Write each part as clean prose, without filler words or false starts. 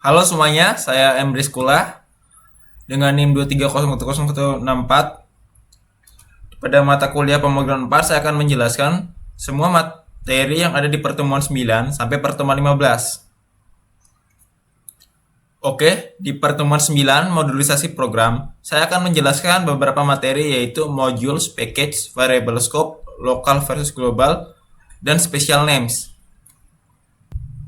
Halo semuanya, saya Emre Skula dengan NIM 230101164. Pada mata kuliah pemrograman 4, saya akan menjelaskan semua materi yang ada di pertemuan 9 sampai pertemuan 15. Oke, di pertemuan 9 modulisasi program, saya akan menjelaskan beberapa materi yaitu modules, package, variable scope, local versus global, dan special names.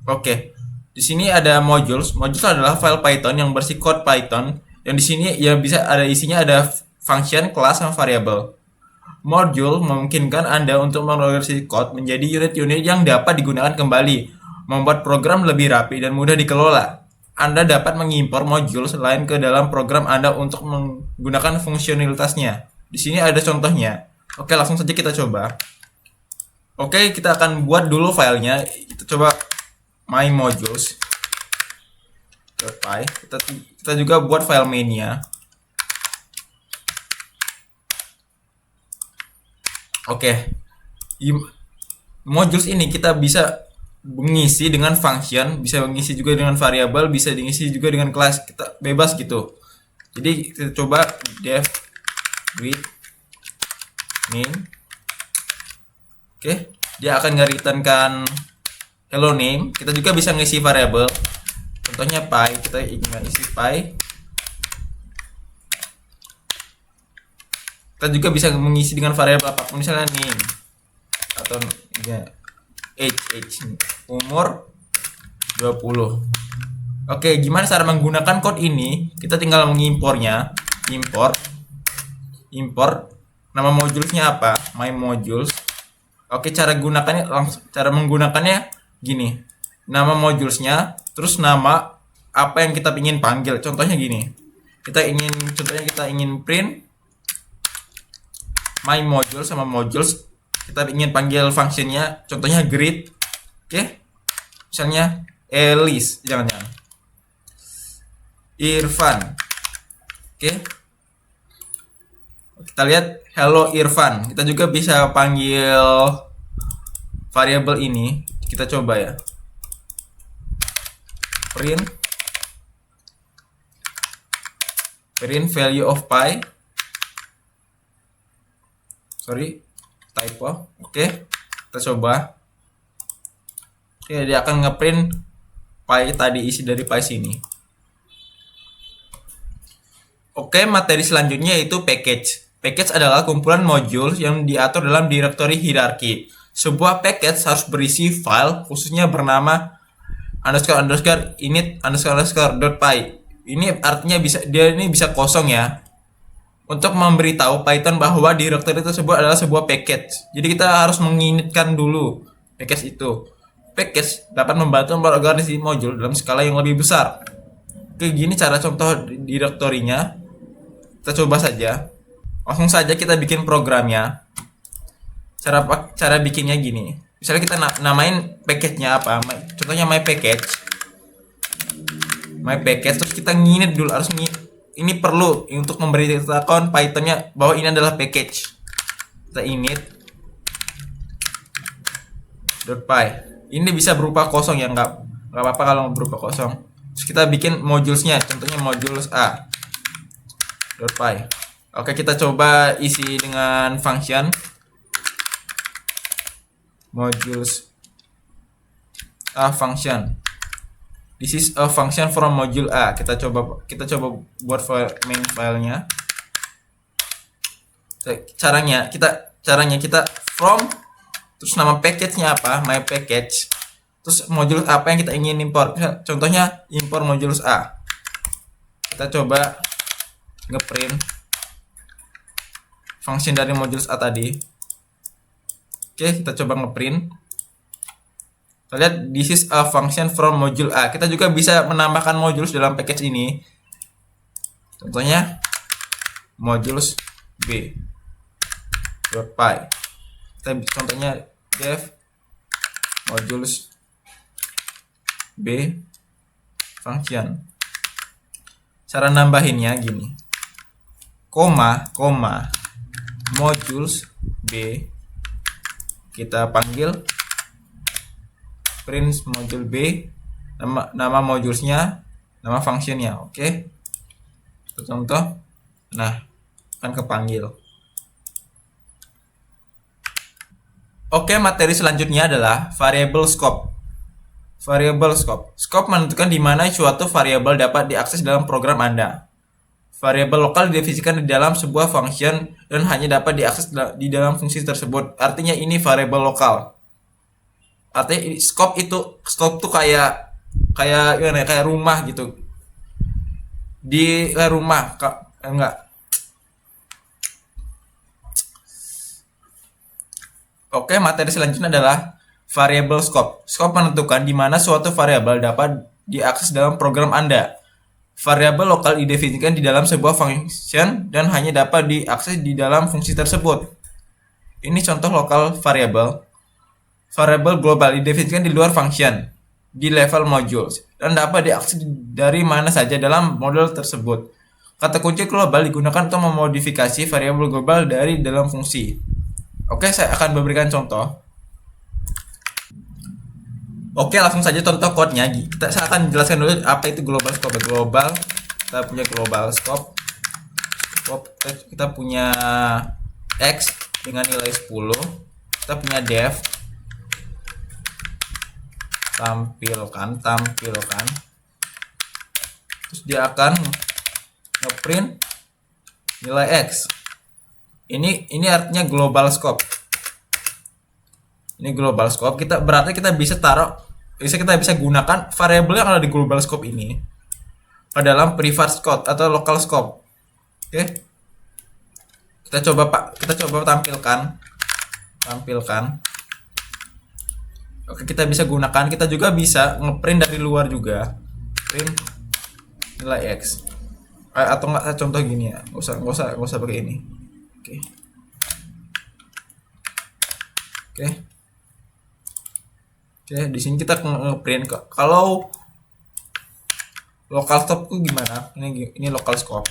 Oke, di sini ada modules. Modules adalah file Python yang bersih code Python. Yang di sini ya bisa ada isinya ada function, kelas, sama variabel. Module memungkinkan Anda untuk mengorganisasi code menjadi unit-unit yang dapat digunakan kembali, membuat program lebih rapi dan mudah dikelola. Anda dapat mengimpor modul selain ke dalam program Anda untuk menggunakan fungsionalitasnya. Di sini ada contohnya. Oke, langsung saja kita coba. Oke, kita akan buat dulu filenya. Kita coba my modules.py. Kita juga buat file mainnya. Oke, modules ini kita bisa mengisi dengan function, bisa mengisi juga dengan variabel, bisa diisi juga dengan kelas. Kita bebas gitu. Jadi kita coba def with name. Oke, dia akan ngeriturnkan hello name. Kita juga bisa ngisi variabel. Contohnya py, kita ingin isi py. Kita juga bisa mengisi dengan variabel apapun, misalnya name atau ya, age, umur 20. Oke, gimana cara menggunakan code ini? Kita tinggal mengimpornya. Import nama modulesnya apa? My modules. Oke, cara menggunakannya gini. Nama modulesnya, terus nama apa yang kita ingin panggil. Contohnya gini. Kita ingin print my modules sama modules. Kita ingin panggil functionnya, contohnya greet. Oke, misalnya Elis, jangan-jangan Irfan. Oke, kita lihat hello Irfan. Kita juga bisa panggil variabel ini. Kita coba ya, print value of pi. Sorry, typo. Oke, kita coba. Oke, dia akan ngeprint pi tadi, isi dari pi sini. Oke, materi selanjutnya yaitu package. Package adalah kumpulan modul yang diatur dalam direktori hierarki. Sebuah package harus berisi file khususnya bernama __init__.py. Ini artinya ini bisa kosong ya. Untuk memberitahu Python bahwa direktori tersebut adalah sebuah package. Jadi kita harus menginitkan dulu package itu. Package dapat membantu mengorganisasi modul dalam skala yang lebih besar. Oke, gini cara contoh direktorinya. Kita coba saja. Langsung saja kita bikin programnya. Cara bikinnya gini. Misalnya kita namain package-nya apa? Contohnya my package. Terus kita nginit dulu, ini perlu untuk memberitahukan Python-nya bahwa ini adalah package. Kita init .py. Ini bisa berupa kosong ya, nggak apa-apa kalau berupa kosong. Terus kita bikin modulesnya, contohnya modules a .py. Oke, kita coba isi dengan function modules a function. This is a function from module A. Kita coba buat main filenya. Caranya kita from, terus nama package-nya apa? My package. Terus modulus apa yang kita ingin import. Contohnya import modulus A. Kita coba ngeprint function dari modulus A tadi. Oke, kita coba ngeprint. Kita lihat this is a function from module A. Kita juga bisa menambahkan modulus dalam package ini. Contohnya modulus B .py. Kita contohnya def modulus B function. Cara nambahinnya gini. Koma modules B. Kita panggil print module B, nama modulesnya nama functionnya. Oke, contoh. Nah, akan kepanggil. Oke, materi selanjutnya adalah variable scope. Variable scope. Scope menentukan di mana suatu variabel dapat diakses dalam program Anda. Variabel lokal didefinisikan di dalam sebuah function dan hanya dapat diakses di dalam fungsi tersebut. Artinya ini variabel lokal. Artinya scope tuh kayak gimana ya, kayak rumah gitu. Di rumah enggak. Oke, materi selanjutnya adalah variable scope. Scope menentukan di mana suatu variabel dapat diakses dalam program Anda. Variabel lokal didefinisikan di dalam sebuah function dan hanya dapat diakses di dalam fungsi tersebut. Ini contoh lokal variabel. Variabel global didefinisikan di luar function, di level modules, dan dapat diakses dari mana saja dalam modul tersebut. Kata kunci global digunakan untuk memodifikasi variabel global dari dalam fungsi. Oke, saya akan memberikan contoh. Oke, langsung saja contoh code-nya. Saya akan jelaskan dulu apa itu global scope. Global, kita punya global scope. Kita punya X dengan nilai 10. Kita punya def. Tampilkan. Terus dia akan ngeprint nilai X. Ini artinya global scope. Ini global scope. Berarti kita bisa gunakan variabel yang ada di global scope ini ke dalam private scope atau local scope. Oke. Kita coba tampilkan. Oke, kita bisa gunakan. Kita juga bisa ngeprint dari luar juga. Print nilai X. Atau enggak, contoh gini ya. Nggak usah pakai ini. Oke, di sini kita ngeprint. Kalau local scope itu gimana? Ini local scope.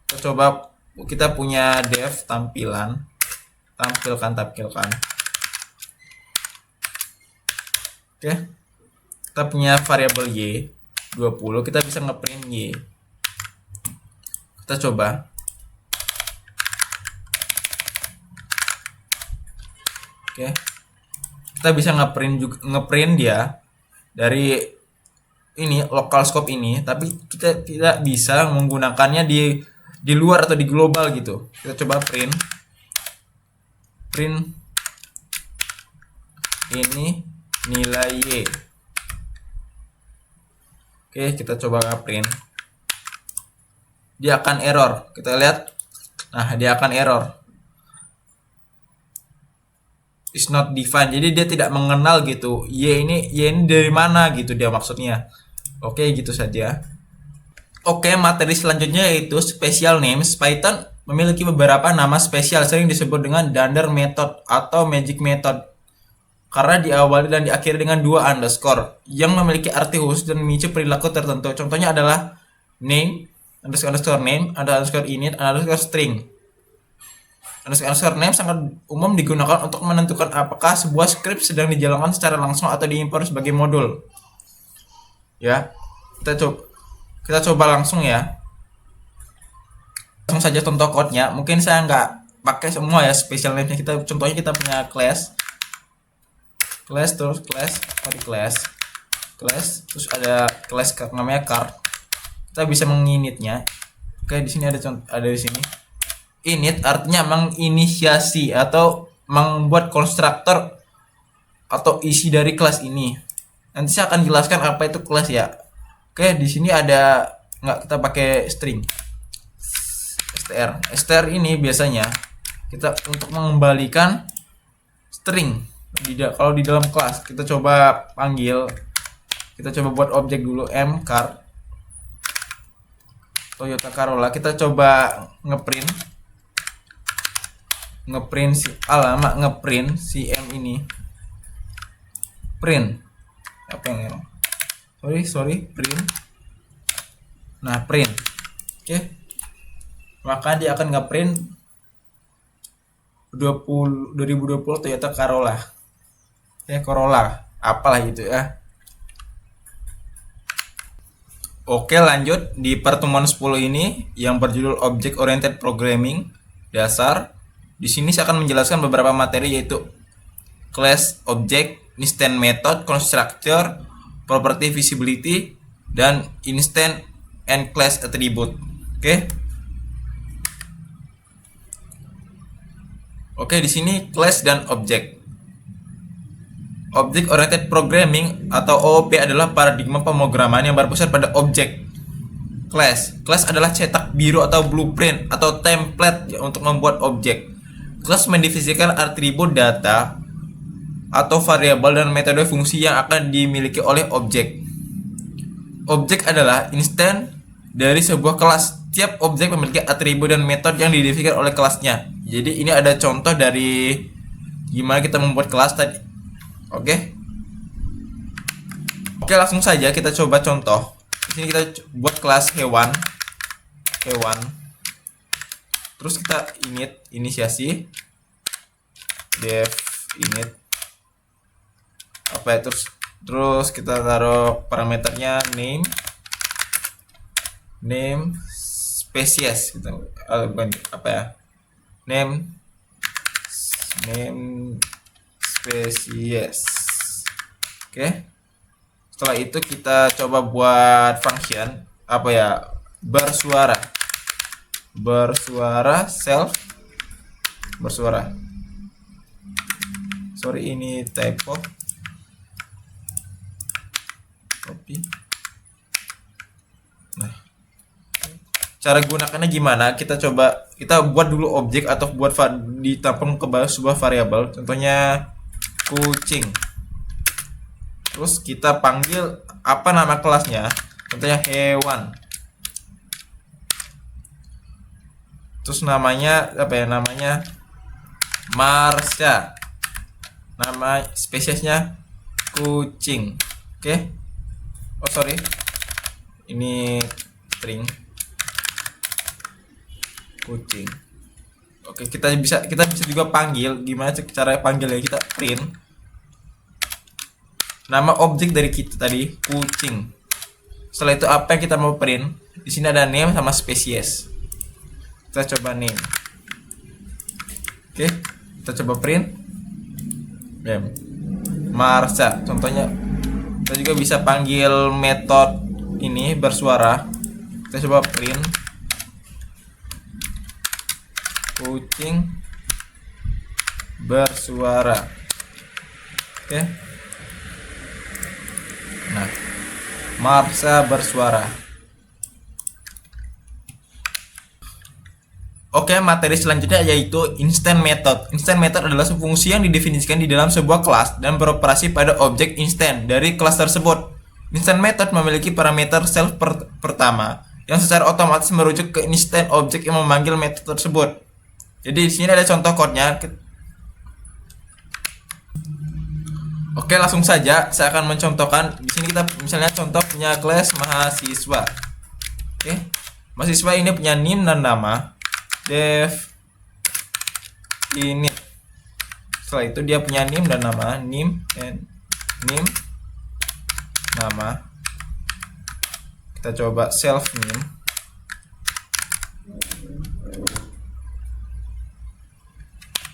Kita coba, kita punya def tampilkan. Oke. Kita punya variabel y 20, kita bisa ngeprint y. Kita coba. Oke. Kita bisa ngeprint dia dari ini local scope ini, tapi kita tidak bisa menggunakannya di luar atau di global gitu. Kita coba print ini nilai y. Oke, kita coba ngeprint. Dia akan error. Kita lihat. Nah, dia akan error. Is not defined. Jadi dia tidak mengenal gitu. Y ini dari mana gitu dia maksudnya. Oke, gitu saja. Oke, materi selanjutnya yaitu special names. Python memiliki beberapa nama spesial sering disebut dengan dunder method atau magic method. Karena diawali dan diakhiri dengan 2 underscore yang memiliki arti khusus dan memicu perilaku tertentu. Contohnya adalah name, underscore name, underscore init, underscore string. Underscore name sangat umum digunakan untuk menentukan apakah sebuah script sedang dijalankan secara langsung atau diimport sebagai modul. Ya, kita coba langsung ya. Langsung saja contoh code-nya. Mungkin saya nggak pakai semua ya special name-nya. Contohnya kita punya class terus class terus ada class namanya card. Kita bisa menginitnya. Oke, di sini ada di sini. Init artinya menginisiasi atau membuat konstruktor atau isi dari kelas ini. Nanti saya akan jelaskan apa itu kelas ya. Oke, di sini ada kita pakai string. str ini biasanya kita untuk mengembalikan string kalau di dalam kelas. Kita coba panggil. Kita coba buat objek dulu mcar Toyota Corolla. Kita coba ngeprint si M ini. Print. Apa yang print. Nah, print. Oke. Maka dia akan ngeprint 2020 Toyota Corolla. Corolla, apalah gitu ya. Oke, lanjut di pertemuan 10 ini yang berjudul Object Oriented Programming dasar. Di sini saya akan menjelaskan beberapa materi yaitu class, object, instance method, constructor, property visibility, dan instance and class attribute. Oke. Oke, di sini class dan object. Object Oriented Programming atau OOP adalah paradigma pemrograman yang berpusat pada objek. Class adalah cetak biru atau blueprint atau template untuk membuat objek. Class mendefinisikan atribut data atau variabel dan metode fungsi yang akan dimiliki oleh objek. Objek adalah instan dari sebuah kelas. Tiap objek memiliki atribut dan metode yang didefinisikan oleh kelasnya. Jadi ini ada contoh dari gimana kita membuat kelas tadi. Oke, langsung saja kita coba contoh. Di sini kita buat kelas hewan. Terus kita inisiasi def init apa ya, terus kita taruh parameternya name spesies kita bukan apa ya, name spesies. Oke. Setelah itu kita coba buat function apa ya? Bersuara. Sorry, ini typo. Copy. Nah. Cara gunakannya gimana? Kita buat dulu objek atau buat ditampung ke bawah sebuah variabel. Contohnya kucing. Terus kita panggil apa nama kelasnya? Contohnya hewan. Terus namanya apa ya? Namanya Marsha. Nama spesiesnya kucing. Oke. Oh sorry. Ini string kucing. Oke, kita bisa juga panggil. Gimana cara panggilnya? Kita print nama objek dari kita tadi, kucing. Setelah itu apa yang kita mau print? Di sini ada name sama spesies. Kita coba name. Oke, kita coba print. Marsha. Contohnya kita juga bisa panggil metode ini bersuara. Kita coba print kucing bersuara. Oke. Nah, Marsha bersuara. Oke, materi selanjutnya yaitu instant method. Instant method adalah fungsi yang didefinisikan di dalam sebuah kelas dan beroperasi pada objek instant dari kelas tersebut. Instant method memiliki parameter self pertama yang secara otomatis merujuk ke instant objek yang memanggil metode tersebut. Jadi di sini ada contoh kodenya. Oke, langsung saja saya akan mencontohkan. Di sini kita misalnya contoh punya kelas mahasiswa. Oke. Mahasiswa ini punya name dan nama. Def init. Setelah itu dia punya name dan nama, name nama. Kita coba self name.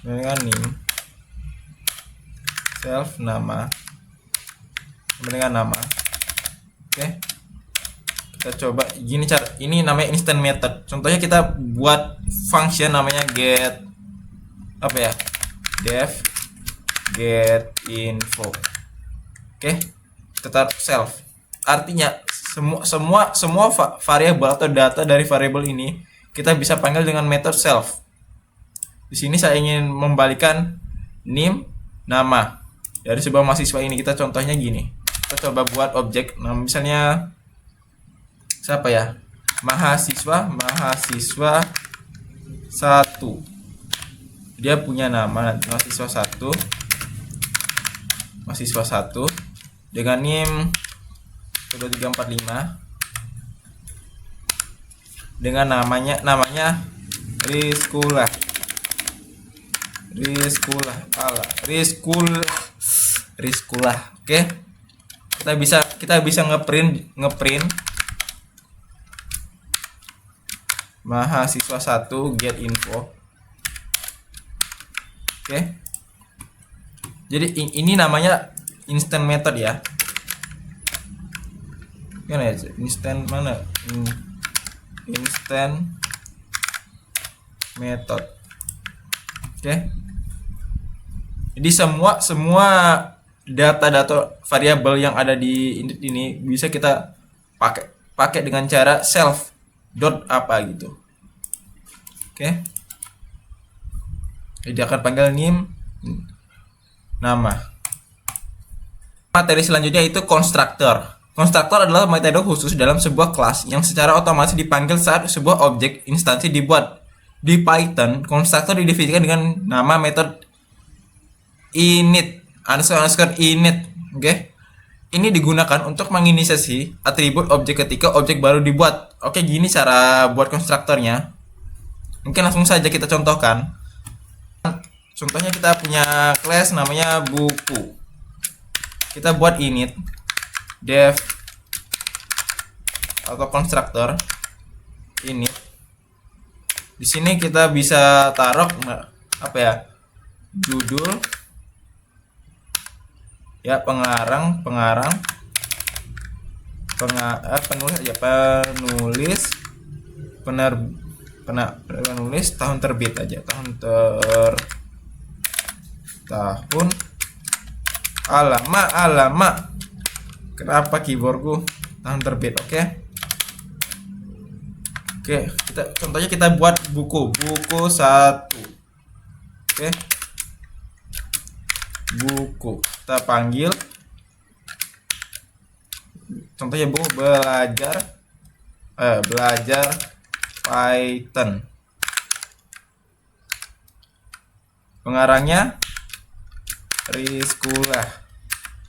Dengan name self nama dengan nama. Oke, kita coba gini cara. Ini namanya instant method. Contohnya kita buat function namanya get apa ya, def get info. Oke, kita taruh self. Artinya semua variabel atau data dari variabel ini kita bisa panggil dengan metode self. Di sini saya ingin membalikan name nama dari sebuah mahasiswa ini. Kita contohnya gini. Kita coba buat objek. Nah, misalnya siapa ya? Mahasiswa 1. Dia punya nama mahasiswa 1. Mahasiswa 1 dengan name 1345 dengan namanya Rizkula. Oke, kita bisa ngeprint mahasiswa 1 get info. Oke. Jadi ini namanya instant method ya. Gimana ya? Instant mana? Instant method. Oke. Jadi semua data-data variabel yang ada di init ini bisa kita pakai dengan cara self dot apa gitu. Oke. Jadi akan panggil name nama. Materi selanjutnya itu constructor. Constructor adalah metode khusus dalam sebuah kelas yang secara otomatis dipanggil saat sebuah objek instansi dibuat. Di Python, constructor didefinisikan dengan nama metode init underscore init. Oke. Ini digunakan untuk menginisiasi atribut objek ketika objek baru dibuat. Oke, gini cara buat konstruktornya. Mungkin langsung saja kita contohkan. Contohnya kita punya class namanya buku. Kita buat init def atau konstruktor init. Di sini kita bisa taruh apa ya? Judul ya, penulis tahun terbit aja, tahun alamak kenapa keyboardku tahun terbit. Oke, contohnya kita buat buku 1. Oke, buku kita panggil contohnya buku belajar Python. Pengarangnya Rizkula.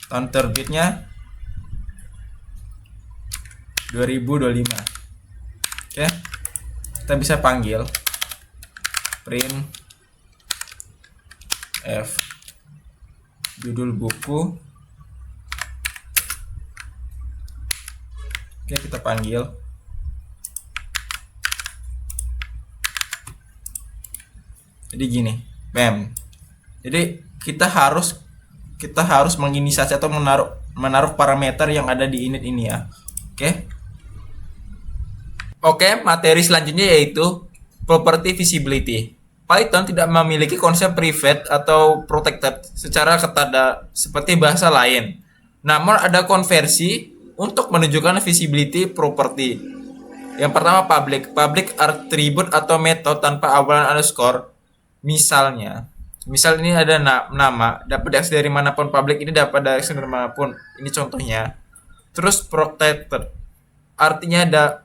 Tahun terbitnya 2025. Oke. Kita bisa panggil print f judul buku. Oke, kita panggil. Jadi gini, bam. Jadi kita harus menginisiasi atau menaruh parameter yang ada di init ini ya. Oke, materi selanjutnya yaitu property visibility. Python tidak memiliki konsep private atau protected secara ketat seperti bahasa lain. Namun ada konversi untuk menunjukkan visibility property. Yang pertama public attribute atau metode tanpa awalan underscore. Misal ini ada nama, dapat diakses dari manapun. Public ini dapat diakses dari manapun. Ini contohnya. Terus protected, artinya ada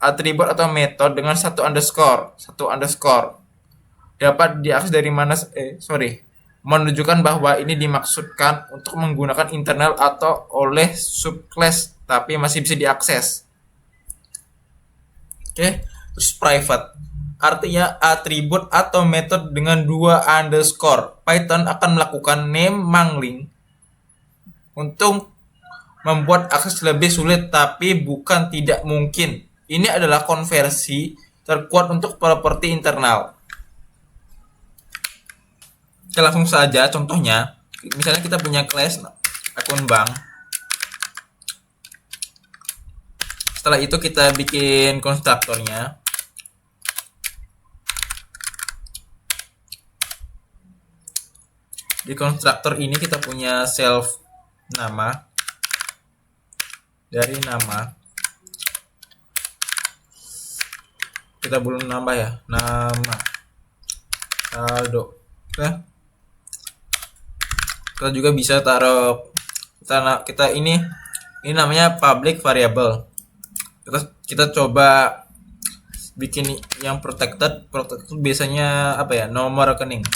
atribut atau metode dengan satu underscore, dapat diakses dari mana. Menunjukkan bahwa ini dimaksudkan untuk menggunakan internal atau oleh subclass, tapi masih bisa diakses. Terus private, artinya atribut atau metode dengan 2 underscore. Python akan melakukan name mangling untuk membuat akses lebih sulit, tapi bukan tidak mungkin. Ini adalah konversi terkuat untuk properti internal. Kita langsung saja contohnya. Misalnya kita punya class akun bank. Setelah itu kita bikin konstruktornya. Di konstruktor ini kita punya self nama. Dari nama kita belum nambah ya, nama saldo. Kita juga bisa taruh kita ini namanya public variable. Kita coba bikin yang protected biasanya apa ya, nomor rekening.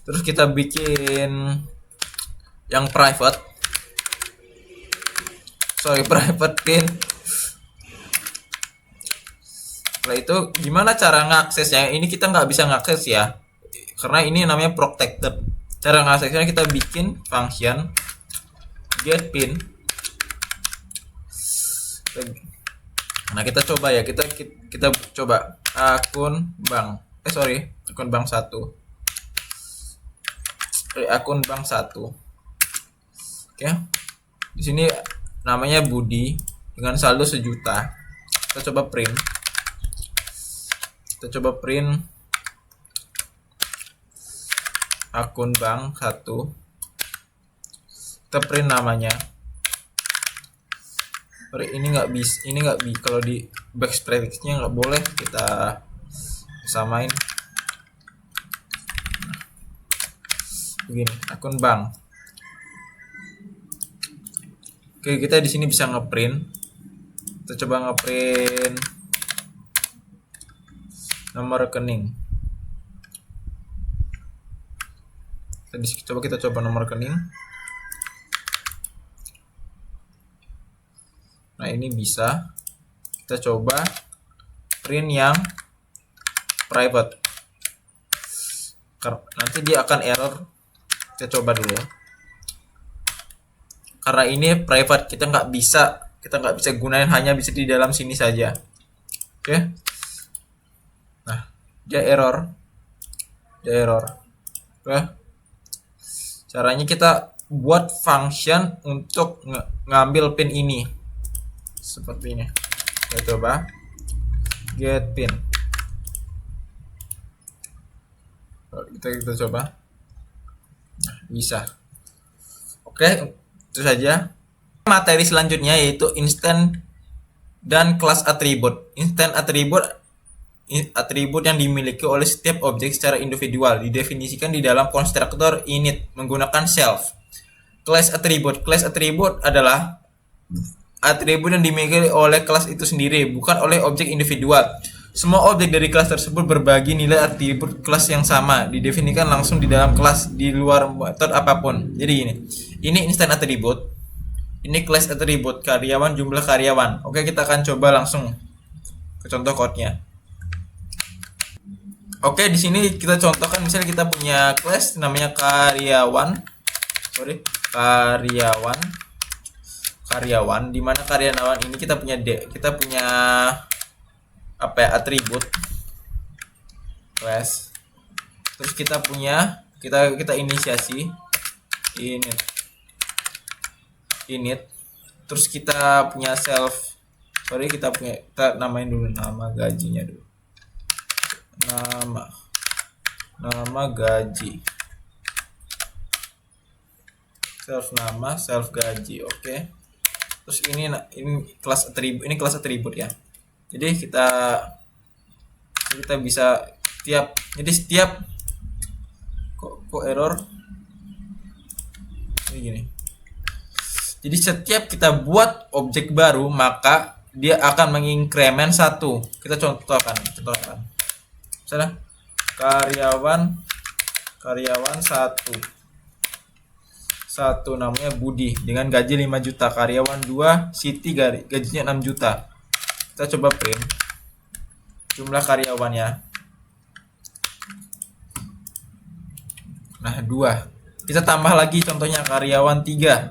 Terus kita bikin yang private pin. Setelah itu gimana cara ngaksesnya? Ini kita nggak bisa ngakses ya, karena ini namanya protected. Cara ngaksesnya kita bikin function get pin. Nah, kita coba ya, kita coba akun bank. Akun bank 1. Akun bank 1. Oke. Di sini namanya Budi dengan saldo 1 juta. Kita coba print. Akun bank 1. Kita print namanya. Ini nggak bisa, kalau di backslash-nya nggak boleh, kita samain begini, akun bank. Oke, kita di sini bisa ngeprint. Kita coba ngeprint nomor rekening. Kita coba nomor rekening. Nah, ini bisa. Kita coba print yang private. Nanti dia akan error. Kita coba dulu. Karena ini private, kita nggak bisa gunain, hanya bisa di dalam sini saja. Oke. Nah, dia error. Oke. Caranya kita buat function untuk ngambil pin ini. Seperti ini. Kita coba get pin. Kita coba. Nah, bisa. Oke, itu saja. Materi selanjutnya yaitu instant dan class attribute. Instant atribut yang dimiliki oleh setiap objek secara individual didefinisikan di dalam konstruktor init menggunakan self. Class attribute adalah atribut yang dimiliki oleh kelas itu sendiri, bukan oleh objek individual. Semua objek dari kelas tersebut berbagi nilai atribut kelas yang sama, didefinisikan langsung di dalam kelas di luar metode apapun. Jadi ini instant attribute, ini class attribute, karyawan, jumlah karyawan. Oke, kita akan coba langsung ke contoh code-nya. Oke, di sini kita contohkan, misalnya kita punya class namanya karyawan, di mana karyawan ini kita punya atribut class, terus kita inisiasi init, terus kita punya self, kita namain dulu nama gajinya dulu, nama gaji, self gaji. Oke. Terus ini kelas atribut ya. Jadi kita bisa setiap kok error ini gini. Jadi setiap kita buat objek baru, maka dia akan menginkremen 1. Kita contohkan. Misalnya karyawan 1 namanya Budi dengan gaji 5 juta. Karyawan 2 Siti, gajinya 6 juta. Kita coba print jumlah karyawannya. Nah, 2. Kita tambah lagi contohnya karyawan 3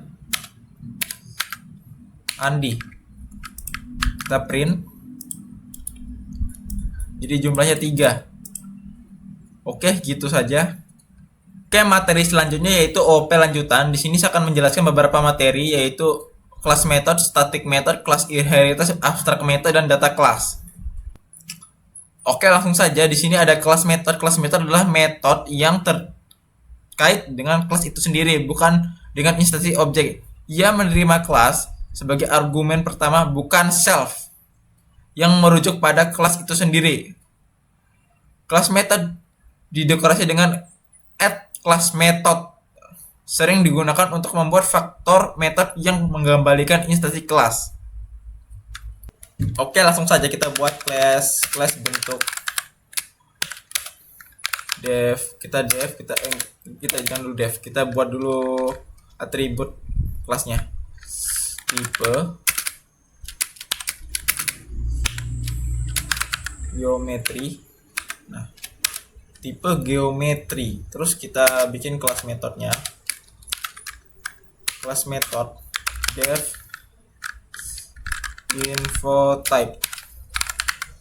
Andi. Kita print. Jadi jumlahnya 3. Oke, gitu saja. Oke, materi selanjutnya yaitu OP lanjutan. Di sini saya akan menjelaskan beberapa materi yaitu class method, static method, class inheritance, abstract method, dan data class. Oke, langsung saja. Di sini ada class method. Class method adalah metode yang terkait dengan kelas itu sendiri, bukan dengan instansi objek. Ia menerima kelas sebagai argumen pertama, bukan self yang merujuk pada kelas itu sendiri. Class method didekorasi dengan add class method, sering digunakan untuk membuat faktor method yang mengembalikan instansi kelas. Oke, langsung saja kita buat class bentuk dev. Kita jangan dulu dev, kita buat dulu atribut kelasnya. Tipe geometri. Nah, tipe geometri. Terus kita bikin kelas metodenya. Kelas metode dev info type,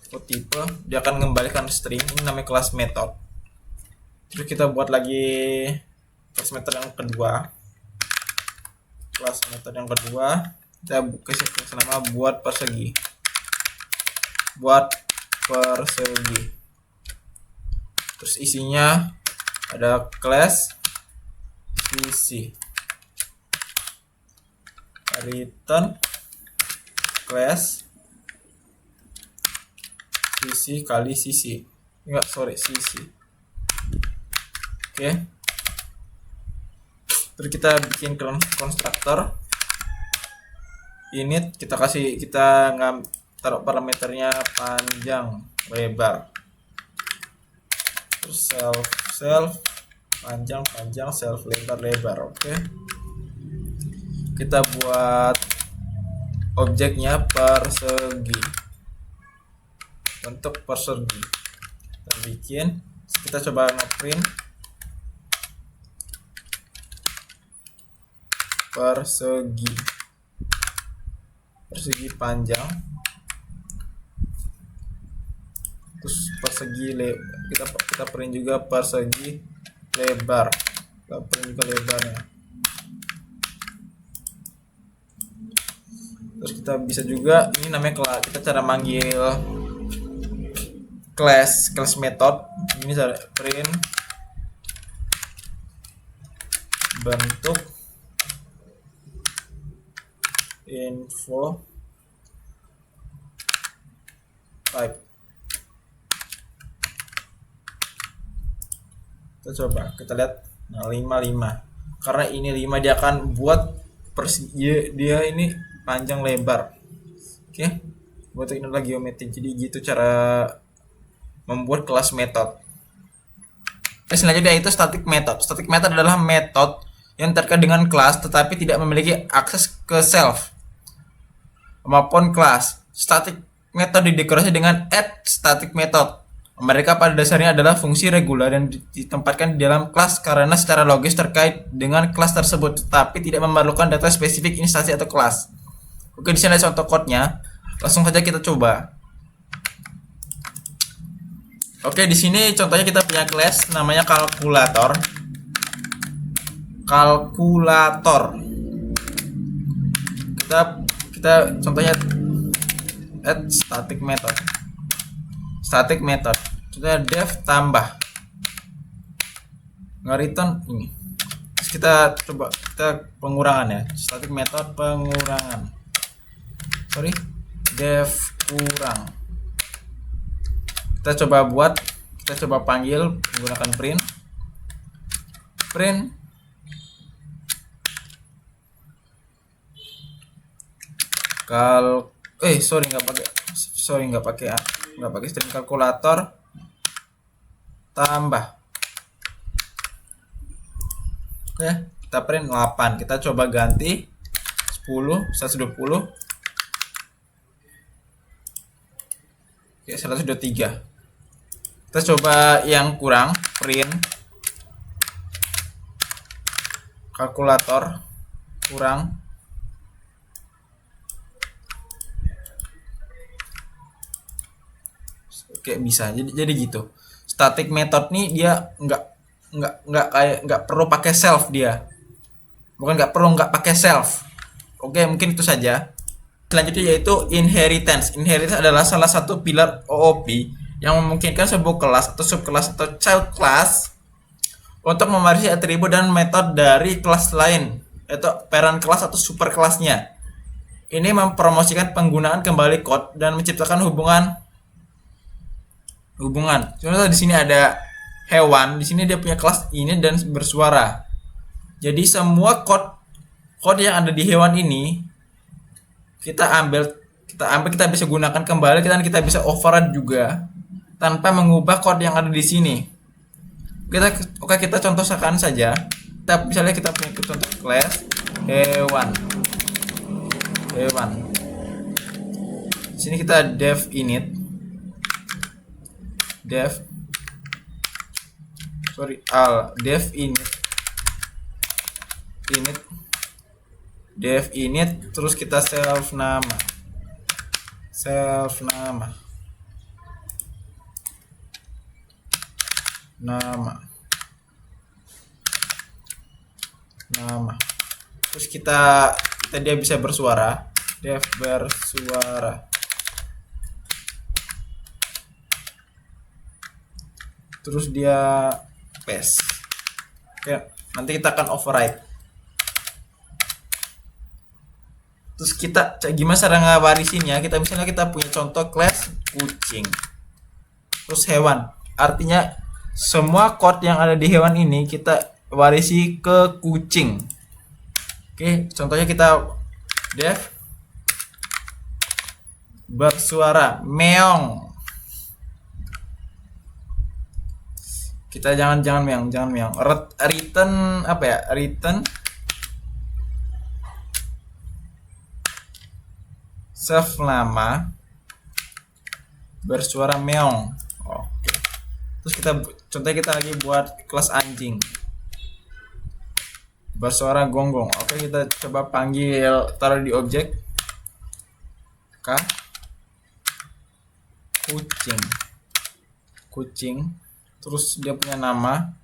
info tipe, dia akan mengembalikan string. Ini namanya kelas method. Terus kita buat lagi kelas method yang kedua. Kelas method yang kedua kita kasih nama buat persegi. Buat persegi. Terus isinya ada class sisi, return class sisi kali sisi, enggak, sorry, sisi. Oke. Terus kita bikin konstruktor init, kita taruh parameternya panjang lebar. Terus self panjang self lebar. Oke. Kita buat objeknya persegi, bentuk persegi. Kita bikin, kita coba ngeprint persegi panjang, terus persegi kita print juga persegi lebar, kita print juga lebarnya. Terus kita bisa juga, ini namanya kelas, kita cara manggil class method ini, print bentuk info type. Kita lihat, nah 55, karena ini 5 dia akan buat dia ini panjang lebar. Oke. Buat ini lagi geometrik. Jadi gitu cara membuat kelas method. Selanjutnya itu static method. Static method adalah metode yang terkait dengan kelas tetapi tidak memiliki akses ke self maupun kelas. Static method didekorasi dengan add static method. Mereka pada dasarnya adalah fungsi reguler yang ditempatkan di dalam kelas karena secara logis terkait dengan kelas tersebut, tetapi tidak memerlukan data spesifik instansi atau kelas. Oke, di sini ada contoh code-nya. Langsung saja kita coba. Oke, di sini contohnya kita punya kelas namanya kalkulator. Kita contohnya add static method. Contohnya def tambah. Nge-return ini. Terus kita coba pengurangan ya. Static method pengurangan. Def kurang. Kita coba panggil menggunakan print nggak pakai string kalkulator tambah. Oke, kita print 8. Kita coba ganti 10, 120. Oke, 123. Kita coba yang kurang, print kalkulator kurang. Oke, bisa. Jadi gitu. Static method nih dia nggak perlu pakai self dia. Bukan nggak pakai self. Oke, mungkin itu saja. Selanjutnya yaitu inheritance. Inheritance adalah salah satu pilar OOP yang memungkinkan sebuah kelas atau subkelas atau child class untuk mewarisi atribut dan metode dari kelas lain, yaitu parent kelas atau super kelasnya. Ini mempromosikan penggunaan kembali code dan menciptakan hubungan. Contohnya di sini ada hewan, di sini dia punya kelas ini dan bersuara. Jadi semua code yang ada di hewan ini kita bisa gunakan kembali, dan kita bisa override juga tanpa mengubah code yang ada di sini. Kita contohkan saja. Misalnya kita punya contoh class hewan. Di sini kita def init def init terus kita self nama. self nama, nama, nama. Terus kita dia bisa bersuara, def bersuara. Terus dia paste. Oke, nanti kita akan override. Terus kita gimana cara ngewarisinnya? Kita misalnya kita punya contoh class kucing. Terus hewan. Artinya semua code yang ada di hewan ini kita warisi ke kucing. Oke, contohnya kita def bersuara meong. Kita jangan meong. Return apa ya? Return self nama bersuara meong. Oke. Terus contohnya kita lagi buat kelas anjing bersuara gonggong. Oke, kita coba panggil, taruh di objek k kucing. Terus dia punya nama,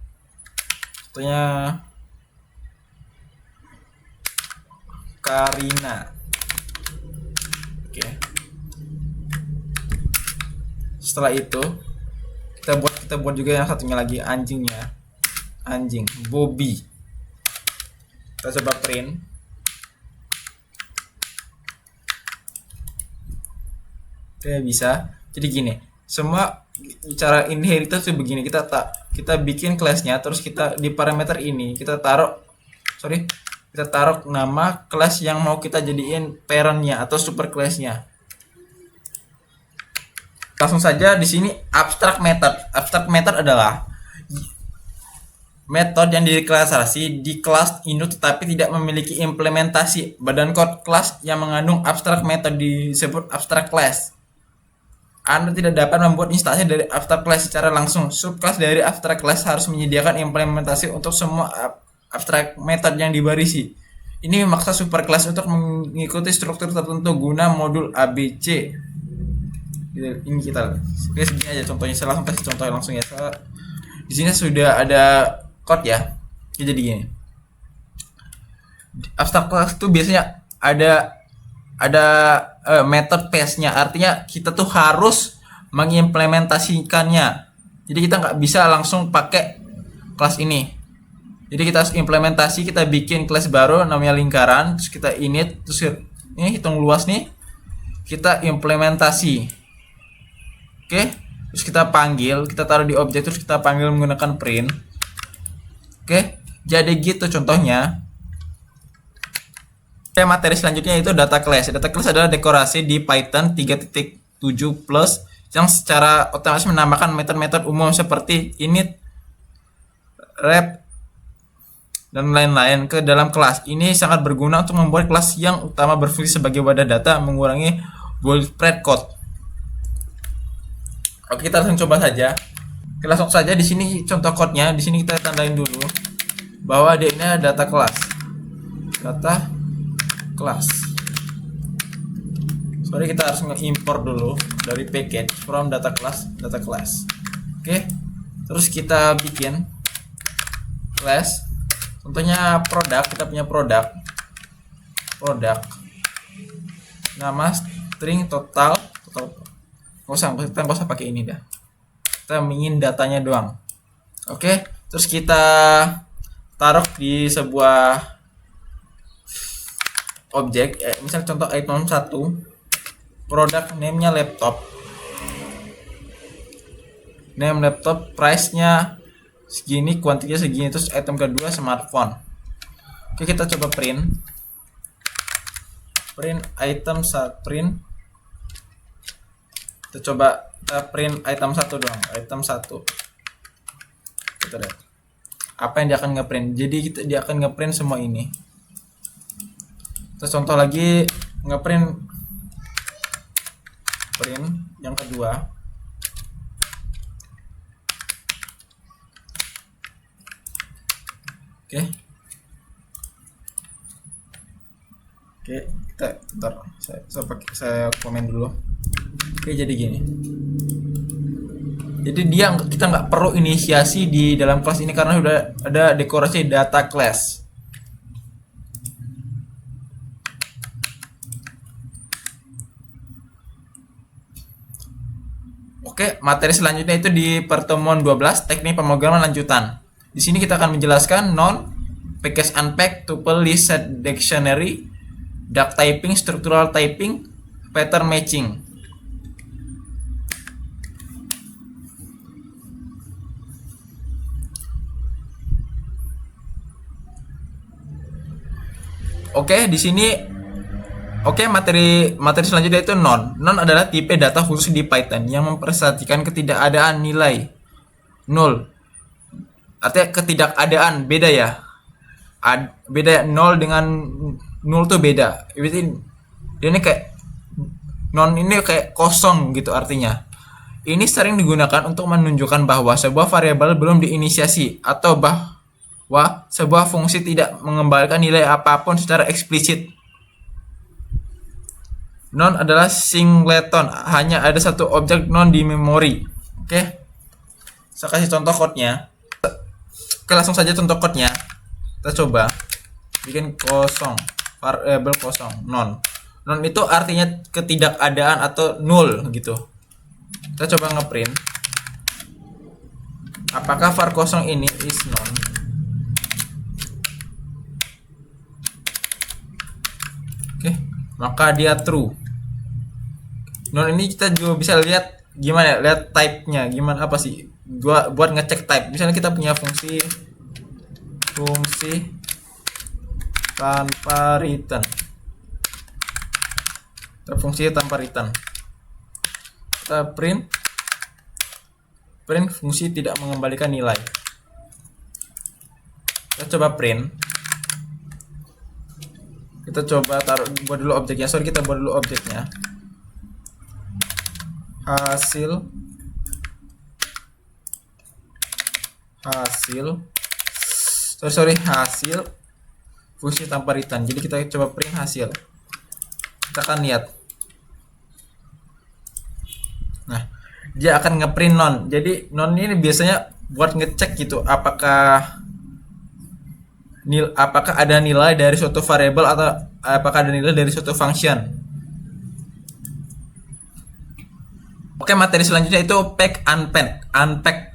contohnya Karina. Oke. Setelah itu kita buat juga yang satunya lagi, anjingnya, anjing Bobby. Kita coba print. Oke, bisa. Jadi gini, semua cara inheritance itu begini, kita bikin kelasnya, terus kita di parameter ini kita taruh nama kelas yang mau kita jadiin parentnya atau super kelasnya. Langsung saja di sini abstract method adalah metode yang dideklarasi di kelas inut tetapi tidak memiliki implementasi. Badan kode kelas yang mengandung abstract method disebut abstract class. Anda tidak dapat membuat instansi dari abstract class secara langsung. Subclass dari abstract class harus menyediakan implementasi untuk semua abstract method yang dibarisi. Ini memaksa superclass untuk mengikuti struktur tertentu guna modul ABC. Ini kita segini aja contohnya. Saya langsung kasih contoh langsung ya. Di sini sudah ada code ya. Jadi gini. Abstract class itu biasanya ada method paste-nya, artinya kita tuh harus mengimplementasikannya. Jadi kita nggak bisa langsung pakai kelas ini. Jadi kita harus implementasi, kita bikin kelas baru namanya lingkaran, terus kita init, terus ini hitung luas nih, kita implementasi. Oke, terus kita panggil, kita taruh di objek, terus kita panggil menggunakan print. Oke, jadi gitu contohnya. Materi selanjutnya itu data class. Data class adalah dekorasi di Python 3.7 plus yang secara otomatis menambahkan metode-metode umum seperti init, rep, dan lain-lain ke dalam kelas. Ini sangat berguna untuk membuat kelas yang utama berfungsi sebagai wadah data, mengurangi boilerplate code. Oke, kita langsung coba saja. Oke, langsung saja di sini contoh code-nya. Di sini kita tandain dulu bahwa dia ini ada data class. Data class. Sorry, kita harus nge-import dulu dari package from data class. Oke. Terus kita bikin class. Contohnya produk, kita punya produk. Nama string total. Nggak usah pakai ini dah. Kita ingin datanya doang. Oke. Terus kita taruh di sebuah objek, misalnya contoh item 1, produk name-nya laptop, price-nya segini, kuantitasnya segini, terus item kedua smartphone. Oke, kita coba print item kita coba print item 1 doang, item 1. Kita lihat apa yang dia akan ngeprint. Jadi dia akan ngeprint semua ini. Terus contoh lagi ngeprint yang kedua. Oke. Oke, kita bentar, saya komen dulu. Oke, jadi gini. Jadi kita nggak perlu inisiasi di dalam kelas ini karena sudah ada dekorasi data class. Oke, materi selanjutnya itu di pertemuan 12, teknik pemrograman lanjutan. Di sini kita akan menjelaskan non, package unpack, tuple list set dictionary, duck typing, structural typing, pattern matching. Oke, di sini materi selanjutnya itu non. Non adalah tipe data khusus di Python yang mempersatikan ketidakadaan nilai nol. Artinya ketidakadaan beda ya. Beda nol dengan nol tuh beda. Ini kayak non ini kayak kosong gitu artinya. Ini sering digunakan untuk menunjukkan bahwa sebuah variabel belum diinisiasi atau bahwa sebuah fungsi tidak mengembalikan nilai apapun secara eksplisit. Non adalah singleton, hanya ada satu objek non di memori. Oke. Saya kasih contoh code-nya. Oke, langsung saja contoh code-nya. Kita coba bikin kosong, variabel kosong, non. Non itu artinya ketidakadaan atau nol gitu. Kita coba ngeprint. Apakah var kosong ini is non? Oke, maka dia true. Non ini kita juga bisa lihat gimana ya, lihat type-nya, gimana apa sih? Buat ngecek type. Misalnya kita punya fungsi tanpa return. Fungsi tanpa return. Kita print fungsi tidak mengembalikan nilai. Kita coba print. Kita coba buat dulu objeknya. Kita buat dulu objeknya. Hasil fungsi tanpa return. Jadi kita coba print hasil. Kita akan lihat. Nah, dia akan ngeprint non. Jadi non ini biasanya buat ngecek gitu apakah ada nilai dari suatu variabel atau apakah ada nilai dari suatu function. Oke, materi selanjutnya itu pack unpack.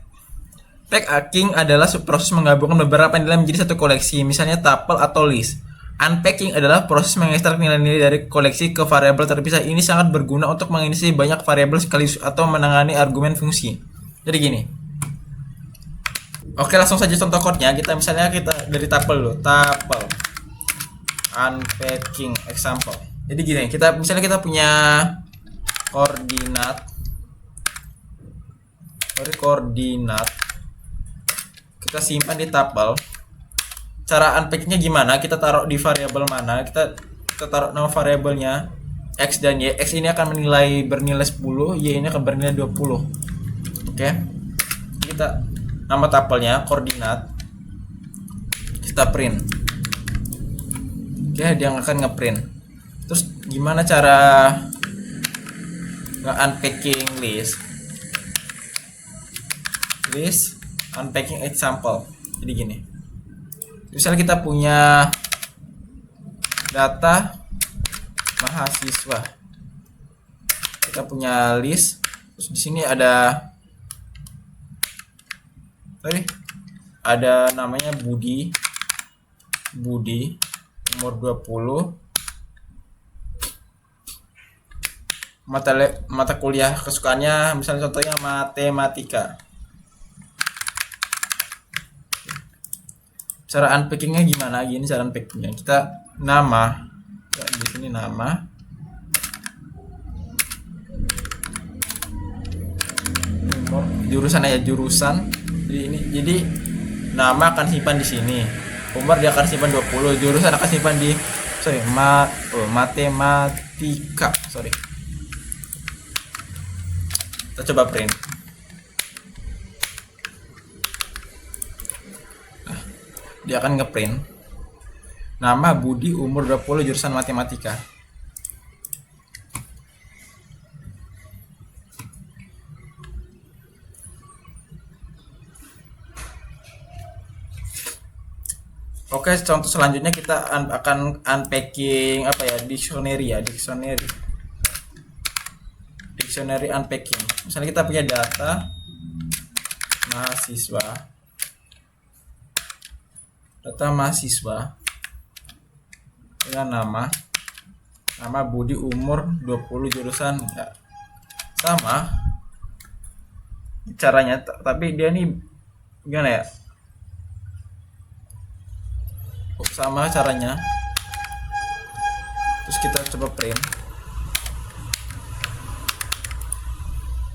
Packing adalah proses menggabungkan beberapa nilai menjadi satu koleksi, misalnya tuple atau list. Unpacking adalah proses mengekstrak nilai-nilai dari koleksi ke variabel terpisah. Ini sangat berguna untuk mengisi banyak variabel sekaligus atau menangani argumen fungsi. Jadi gini. Oke, langsung saja contoh code-nya. Kita dari tuple dulu. Tuple unpacking example. Jadi gini, kita punya koordinat. Kita simpan di tuple. Cara unpackingnya gimana? Kita taruh di variabel mana? Kita taruh nama variabelnya x dan y. X ini akan bernilai 10, y ini akan bernilai 20. Oke. Kita nama tuple-nya koordinat. Kita print. Oke, dia akan ngeprint. Terus gimana cara nge-unpacking list unpacking example. Jadi gini, misalnya kita punya data mahasiswa, kita punya list, terus di sini ada namanya Budi umur 20, mata kuliah kesukaannya misalnya contohnya matematika. Cara unpackingnya gimana? Gini cara unpackingnya. Kita di sini nama. Jurusan aja jurusan. Jadi nama akan simpan di sini. Umur dia akan simpan 20. Jurusan akan simpan di matematika. Kita coba print. Dia akan ngeprint. Nama Budi, umur 20, jurusan matematika. Oke, contoh selanjutnya kita akan unpacking apa ya? Dictionary unpacking. Misalnya kita punya data mahasiswa. Data mahasiswa dengan nama Budi, umur 20, jurusan ya, sama caranya, tapi dia nih gimana ya? Sama caranya. Terus kita coba print.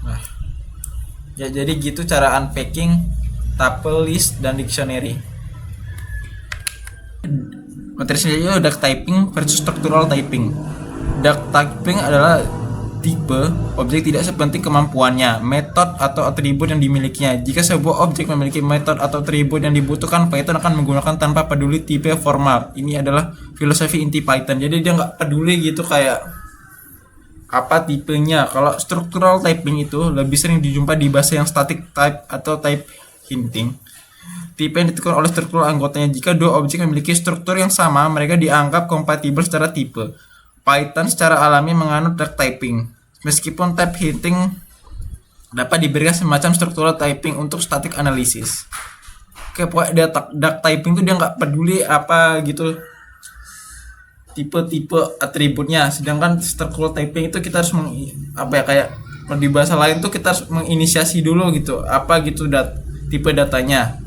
Nah, ya jadi gitu cara unpacking tuple, list, dan dictionary. Materi selanjutnya duck typing versus structural typing. Duck typing adalah tipe objek tidak sepenting kemampuannya, metode atau atribut yang dimilikinya. Jika sebuah objek memiliki metode atau atribut yang dibutuhkan, Python akan menggunakan tanpa peduli tipe formal. Ini adalah filosofi inti Python. Jadi dia nggak peduli gitu kayak apa tipenya. Kalau structural typing itu lebih sering dijumpai di bahasa yang static type atau type hinting. Tipe yang ditentukan oleh struktur anggotanya. Jika dua objek memiliki struktur yang sama, mereka dianggap kompatibel secara tipe. Python secara alami menganut duck typing. Meskipun type hinting dapat diberikan semacam structural typing untuk static analysis. Oke, pokoknya duck typing itu dia nggak peduli apa gitu tipe-tipe atributnya. Sedangkan structural typing itu kita harus kayak di bahasa lain tuh kita harus menginisiasi dulu gitu apa gitu tipe datanya.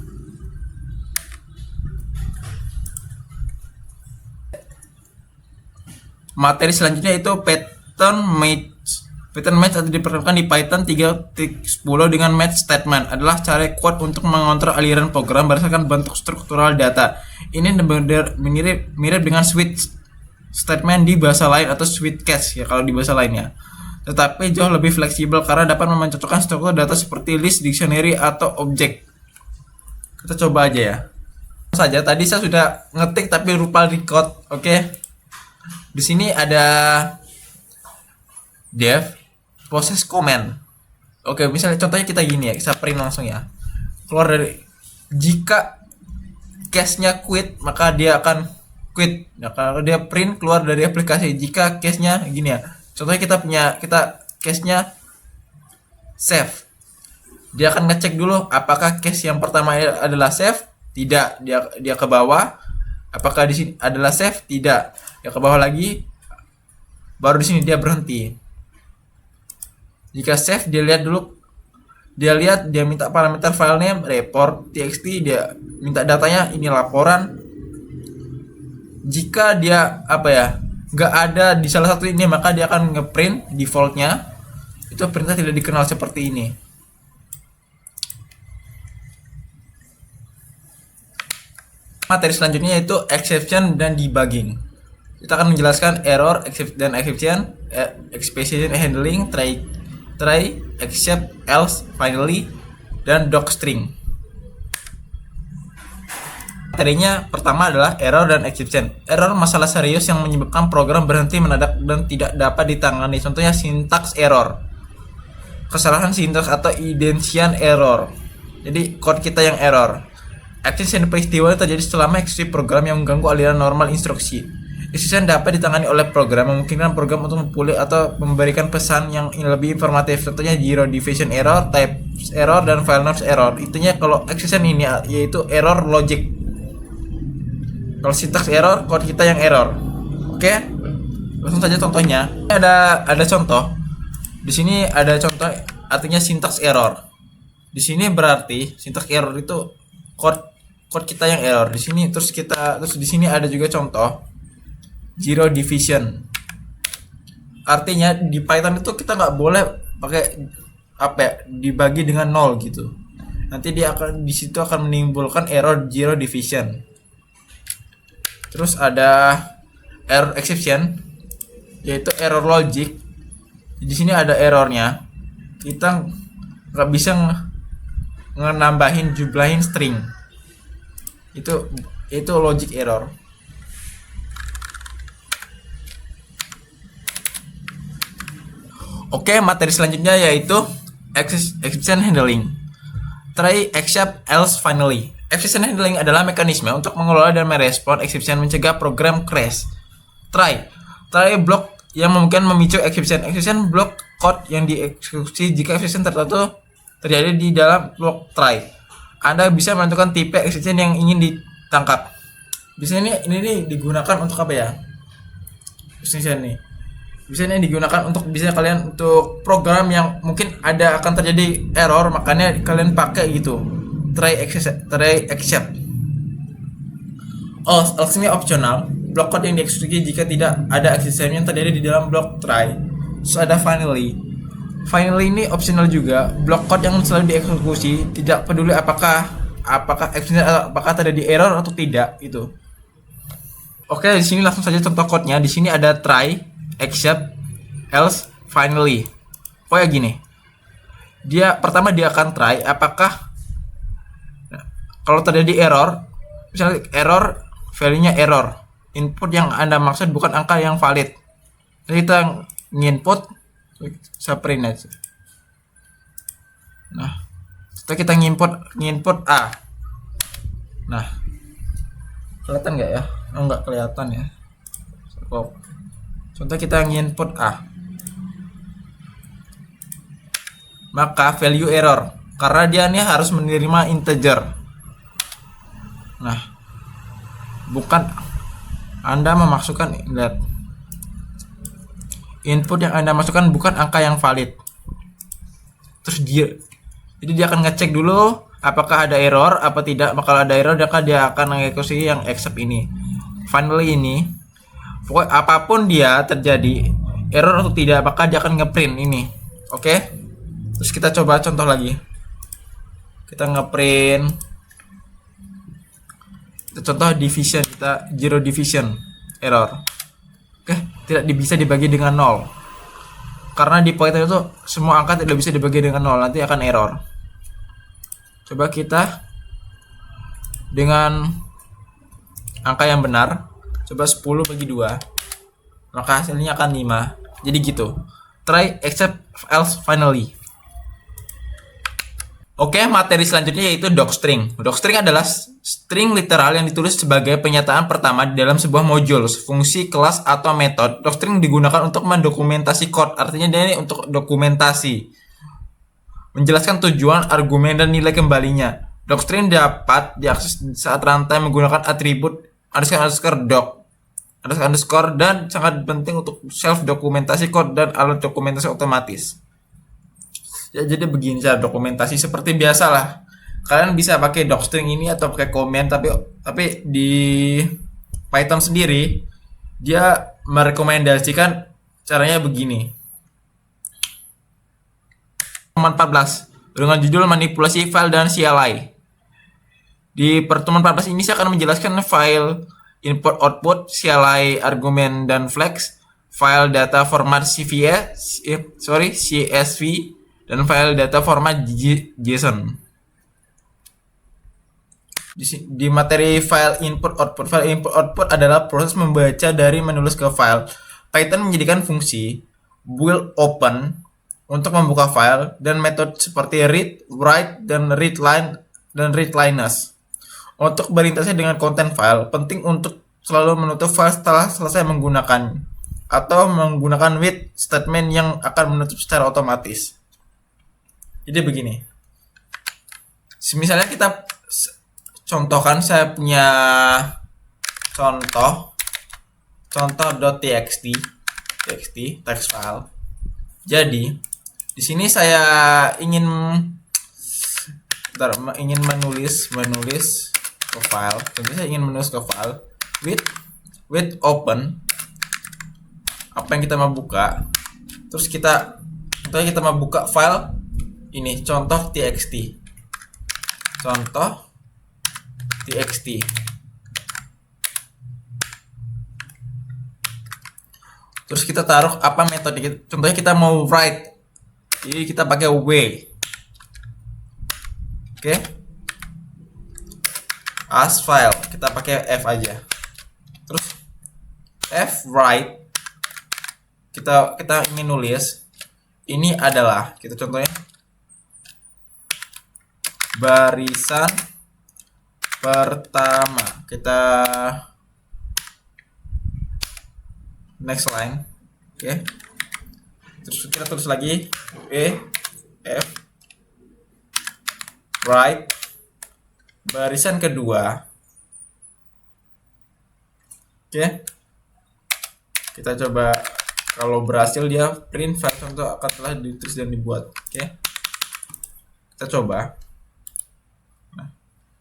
Materi selanjutnya itu pattern match. Pattern match atau diperkenalkan di Python 3.10 dengan match statement adalah cara kuat untuk mengontrol aliran program berdasarkan bentuk struktural data. Ini mirip dengan switch statement di bahasa lain atau switch case ya kalau di bahasa lainnya. Tetapi jauh lebih fleksibel karena dapat mencocokkan struktur data seperti list, dictionary, atau objek. Kita coba aja ya. Saja tadi saya sudah ngetik tapi lupa record. Oke. Di sini ada def proses comment. Oke, misalnya contohnya kita gini ya, kita print langsung ya. Keluar dari jika case-nya quit, maka dia akan quit. Nah, kalau dia print keluar dari aplikasi. Jika case-nya gini ya. Contohnya kita case-nya save. Dia akan ngecek dulu apakah case yang pertama adalah save? Tidak, dia ke bawah. Apakah di sini adalah save? Tidak. Ya ke bawah lagi, baru di sini dia berhenti. Jika save, dia minta parameter file name report txt, dia minta datanya ini laporan. Jika dia nggak ada di salah satu ini, maka dia akan ngeprint defaultnya itu perintah tidak dikenal seperti ini. Materi selanjutnya yaitu exception dan debugging. Kita akan menjelaskan error, dan exception, exception handling, try, except, else, finally, dan docstring. Materinya pertama adalah error dan exception. Error masalah serius yang menyebabkan program berhenti mendadak dan tidak dapat ditangani. Contohnya syntax error, kesalahan sintaks atau indentian error. Jadi code kita yang error. Exception peristiwa terjadi setelah mengeksekusi program yang mengganggu aliran normal instruksi. Exception dapat ditangani oleh program, memungkinkan program untuk memulih atau memberikan pesan yang lebih informatif. Contohnya zero division error, type error, dan file names error. Itunya kalau exception ini yaitu error logic. Kalau syntax error, code kita yang error. Oke, langsung saja contohnya. Ada contoh. Di sini ada contoh artinya syntax error. Di sini berarti syntax error itu code kita yang error. Di sini terus di sini ada juga contoh zero division. Artinya di Python itu kita nggak boleh pakai dibagi dengan 0 gitu. Nanti di situ akan menimbulkan error zero division. Terus ada error exception yaitu error logic. Di sini ada errornya. Kita nggak bisa jumlahin string. Itu logic error. Oke, materi selanjutnya yaitu exception handling. Try, except, else, finally. Exception handling adalah mekanisme untuk mengelola dan merespon exception mencegah program crash. Try block yang memungkinkan memicu exception. Exception block code yang dieksekusi jika exception tertentu terjadi di dalam blok try. Anda bisa menentukan tipe exception yang ingin ditangkap. Biasanya ini digunakan untuk apa ya? Biasanya digunakan untuk bisa kalian untuk program yang mungkin ada akan terjadi error, makanya kalian pakai gitu. Try except. Else ini optional. Blok code yang dieksekusi jika tidak ada exception yang terjadi di dalam blok try. So ada finally. Finally ini optional juga. Blok code yang selalu dieksekusi tidak peduli apakah exception apakah terjadi error atau tidak itu. Oke, di sini langsung saja contoh code-nya. Di sini ada try, except, else, finally. Oh ya gini. Pertama dia akan try apakah kalau terjadi error, misalnya error, value-nya error. Input yang Anda maksud bukan angka yang valid. Jadi kita nginput print aja. Nah, setelah kita nginput A. Nah, kelihatan nggak ya? Nggak kelihatan ya. Contoh kita nginput A. Maka value error karena dia ini harus menerima integer. Nah, bukan Anda memasukkan, lihat, input yang Anda masukkan bukan angka yang valid. Terus jadi dia akan ngecek dulu apakah ada error apa tidak. Kalau ada error dia akan mengeksekusi yang except ini. Finally ini, pokoknya apapun dia terjadi error atau tidak, maka dia akan ngeprint ini. Oke. Terus kita coba contoh lagi. Kita ngeprint. Contoh division, kita zero division error. Oke, tidak bisa dibagi dengan 0. Karena di Python itu semua angka tidak bisa dibagi dengan 0, nanti akan error. Coba kita dengan angka yang benar. Coba 10 bagi 2. Maka hasilnya akan 5. Jadi gitu. Try, except, else, finally. Oke, materi selanjutnya yaitu docstring. Docstring adalah string literal yang ditulis sebagai pernyataan pertama di dalam sebuah modul, fungsi, kelas, atau metode. Docstring digunakan untuk mendokumentasi code. Artinya dia ini untuk dokumentasi. Menjelaskan tujuan, argumen, dan nilai kembalinya. Docstring dapat diakses saat runtime menggunakan atribut _doc, dan sangat penting untuk self dokumentasi code dan alat dokumentasi otomatis. Ya, jadi begini cara dokumentasi seperti biasa lah. Kalian bisa pakai docstring ini atau pakai komen, tapi di Python sendiri dia merekomendasikan caranya begini. Pertemuan 14 dengan judul manipulasi file dan CLI. Di pertemuan 14 ini saya akan menjelaskan file input output, CLI argumen dan flags, file data format CSV, dan file data format JSON. Di materi file input output adalah proses membaca dari menulis ke file. Python menjadikan fungsi build open untuk membuka file dan metode seperti read, write, dan readliness. Untuk berinteraksi dengan konten file, penting untuk selalu menutup file setelah selesai menggunakan atau menggunakan with statement yang akan menutup secara otomatis. Jadi begini. Misalnya kita contohkan, saya punya contoh.txt text file. Jadi di sini saya ingin menulis ke file. Tentu saya ingin menulis ke file with open apa yang kita mau buka. Terus kita mau buka file ini contoh txt. Terus kita taruh apa metode. Contohnya kita mau write. Jadi kita pakai w. Oke. As file kita pakai f aja. Terus f write kita ingin nulis. ini adalah, kita contohnya barisan pertama, kita next line, oke. Terus kita tulis lagi E F right, barisan kedua, oke. Kita coba, kalau berhasil dia print file contoh akan telah ditulis dan dibuat, oke. Kita coba. Nah,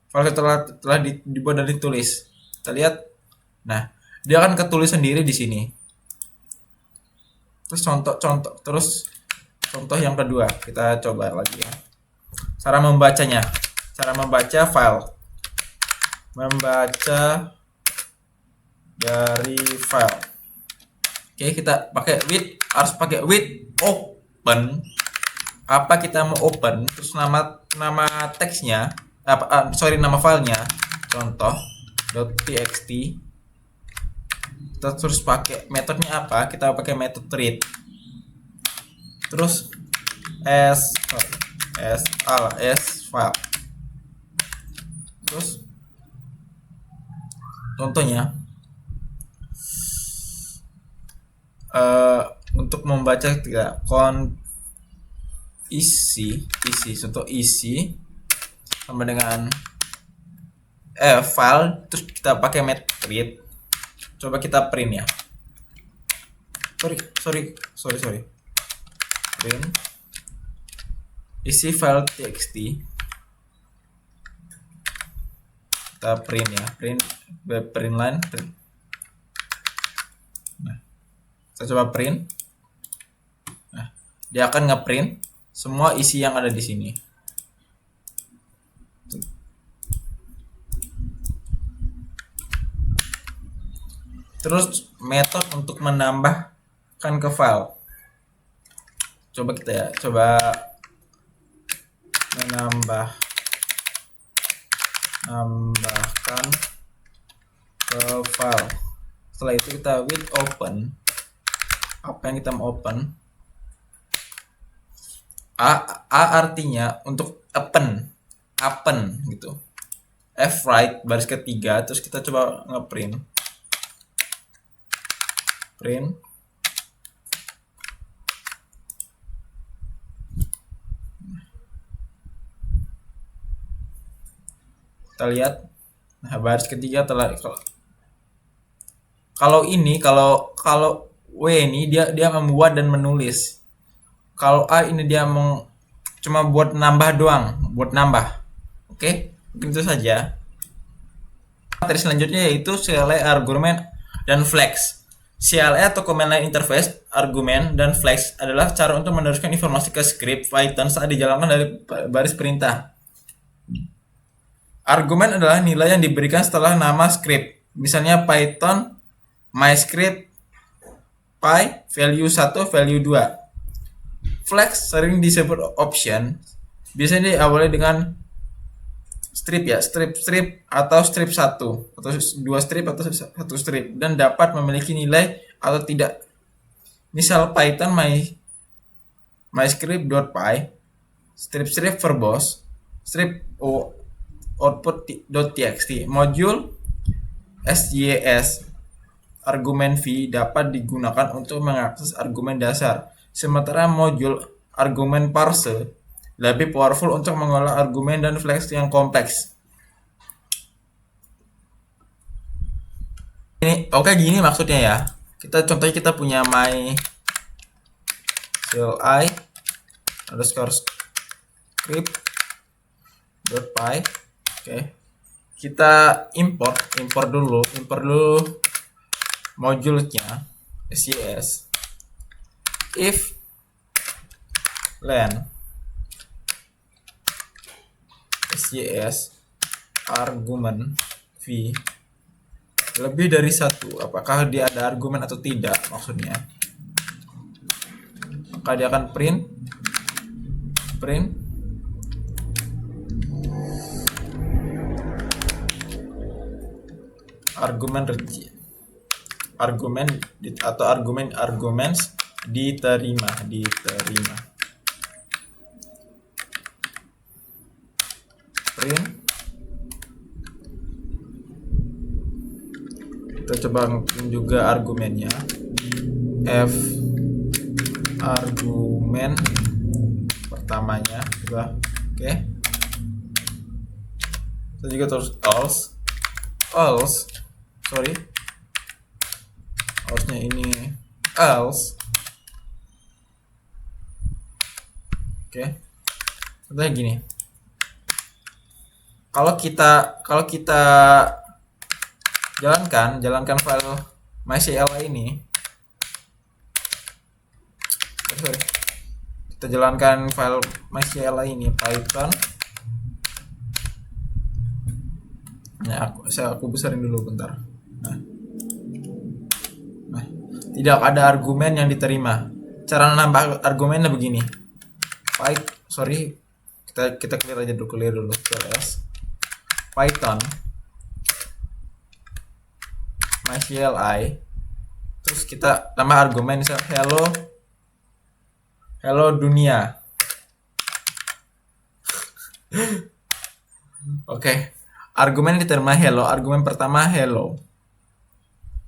file telah dibuat dan ditulis. Kita lihat. Nah, dia akan ketulis sendiri di sini. Terus contoh yang kedua, kita coba lagi ya. Cara membacanya. Cara membaca file. Membaca dari file. Oke, kita pakai harus pakai with open. Apa kita mau open, terus nama teksnya, nama filenya, contoh .txt. Kita terus pakai metodenya apa? Kita pakai metode read. Terus s file. Terus contohnya untuk membaca tidak isi contoh isi sama dengan file, terus kita pakai metode read. Coba kita print ya. Sorry. Print isi file txt. Kita print ya. Print line. Nah, kita coba print. Nah, dia akan ngeprint semua isi yang ada di sini. Terus metode untuk menambahkan ke file. Coba menambahkan ke file. Setelah itu kita with open. Apa yang kita mau open? A artinya untuk open gitu. F write baris ketiga, terus kita coba ngeprint. Print. Kita lihat. Nah, baris ketiga telah kalau W ini dia membuat dan menulis. Kalau A ini dia cuma buat nambah doang, Oke, mungkin itu saja. Materi selanjutnya yaitu CLI, argumen, dan flex. CLI atau command line interface, argumen, dan flex adalah cara untuk meneruskan informasi ke script Python saat dijalankan dari baris perintah. Argumen adalah nilai yang diberikan setelah nama script. Misalnya Python myscript py value 1 value 2. Flex sering disebut option. Biasanya diawali dengan strip ya, strip atau strip 1 atau 2 strip atau 1 strip, dan dapat memiliki nilai atau tidak. Misal Python myscript.py strip verbose strip output.txt. Modul sjs argumen v dapat digunakan untuk mengakses argumen dasar, sementara modul argumen parse lebih powerful untuk mengolah argumen dan flex yang kompleks. Ini gini maksudnya ya. Contohnya kita punya my CLI underscore script.py. Kita import dulu modulnya sjs. If len sjs argumen v lebih dari 1, apakah dia ada argumen atau tidak maksudnya, maka dia akan print arguments diterima. Print. Kita coba juga argumennya. F argumen pertamanya juga. Oke. Kita juga terus else nya ini else. Oke. Contohnya gini. Kalau kita jalankan file MyCLI ini. Kita jalankan file MyCLI ini Python. Nah, aku besarin dulu bentar. Nah, tidak ada argumen yang diterima. Cara nambah argumennya begini. Kita clear dulu. Python MyCLI. Terus kita tambah argumen misal hello dunia. Oke. Argumen diterima hello, argumen pertama hello.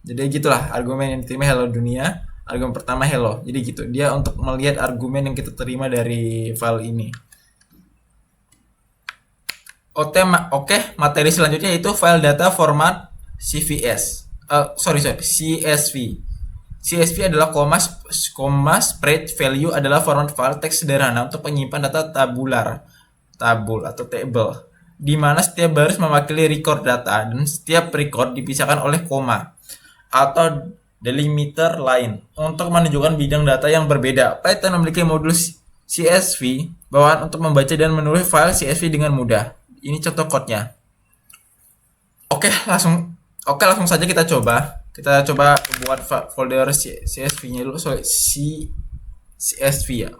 Jadi gitulah, argumen yang diterima hello dunia, argumen pertama hello. Jadi gitu. Dia untuk melihat argumen yang kita terima dari file ini. Oke, materi selanjutnya itu file data format CSV. CSV adalah comma spread value adalah format file teks sederhana untuk penyimpan data tabul atau table, di mana setiap baris mewakili record data dan setiap record dipisahkan oleh koma atau delimiter lain untuk menunjukkan bidang data yang berbeda. Python memiliki modul CSV bawaan untuk membaca dan menulis file CSV dengan mudah. Ini contoh code-nya. Oke, langsung saja kita coba. Kita coba buat folder CSV-nya dulu. CSV ya.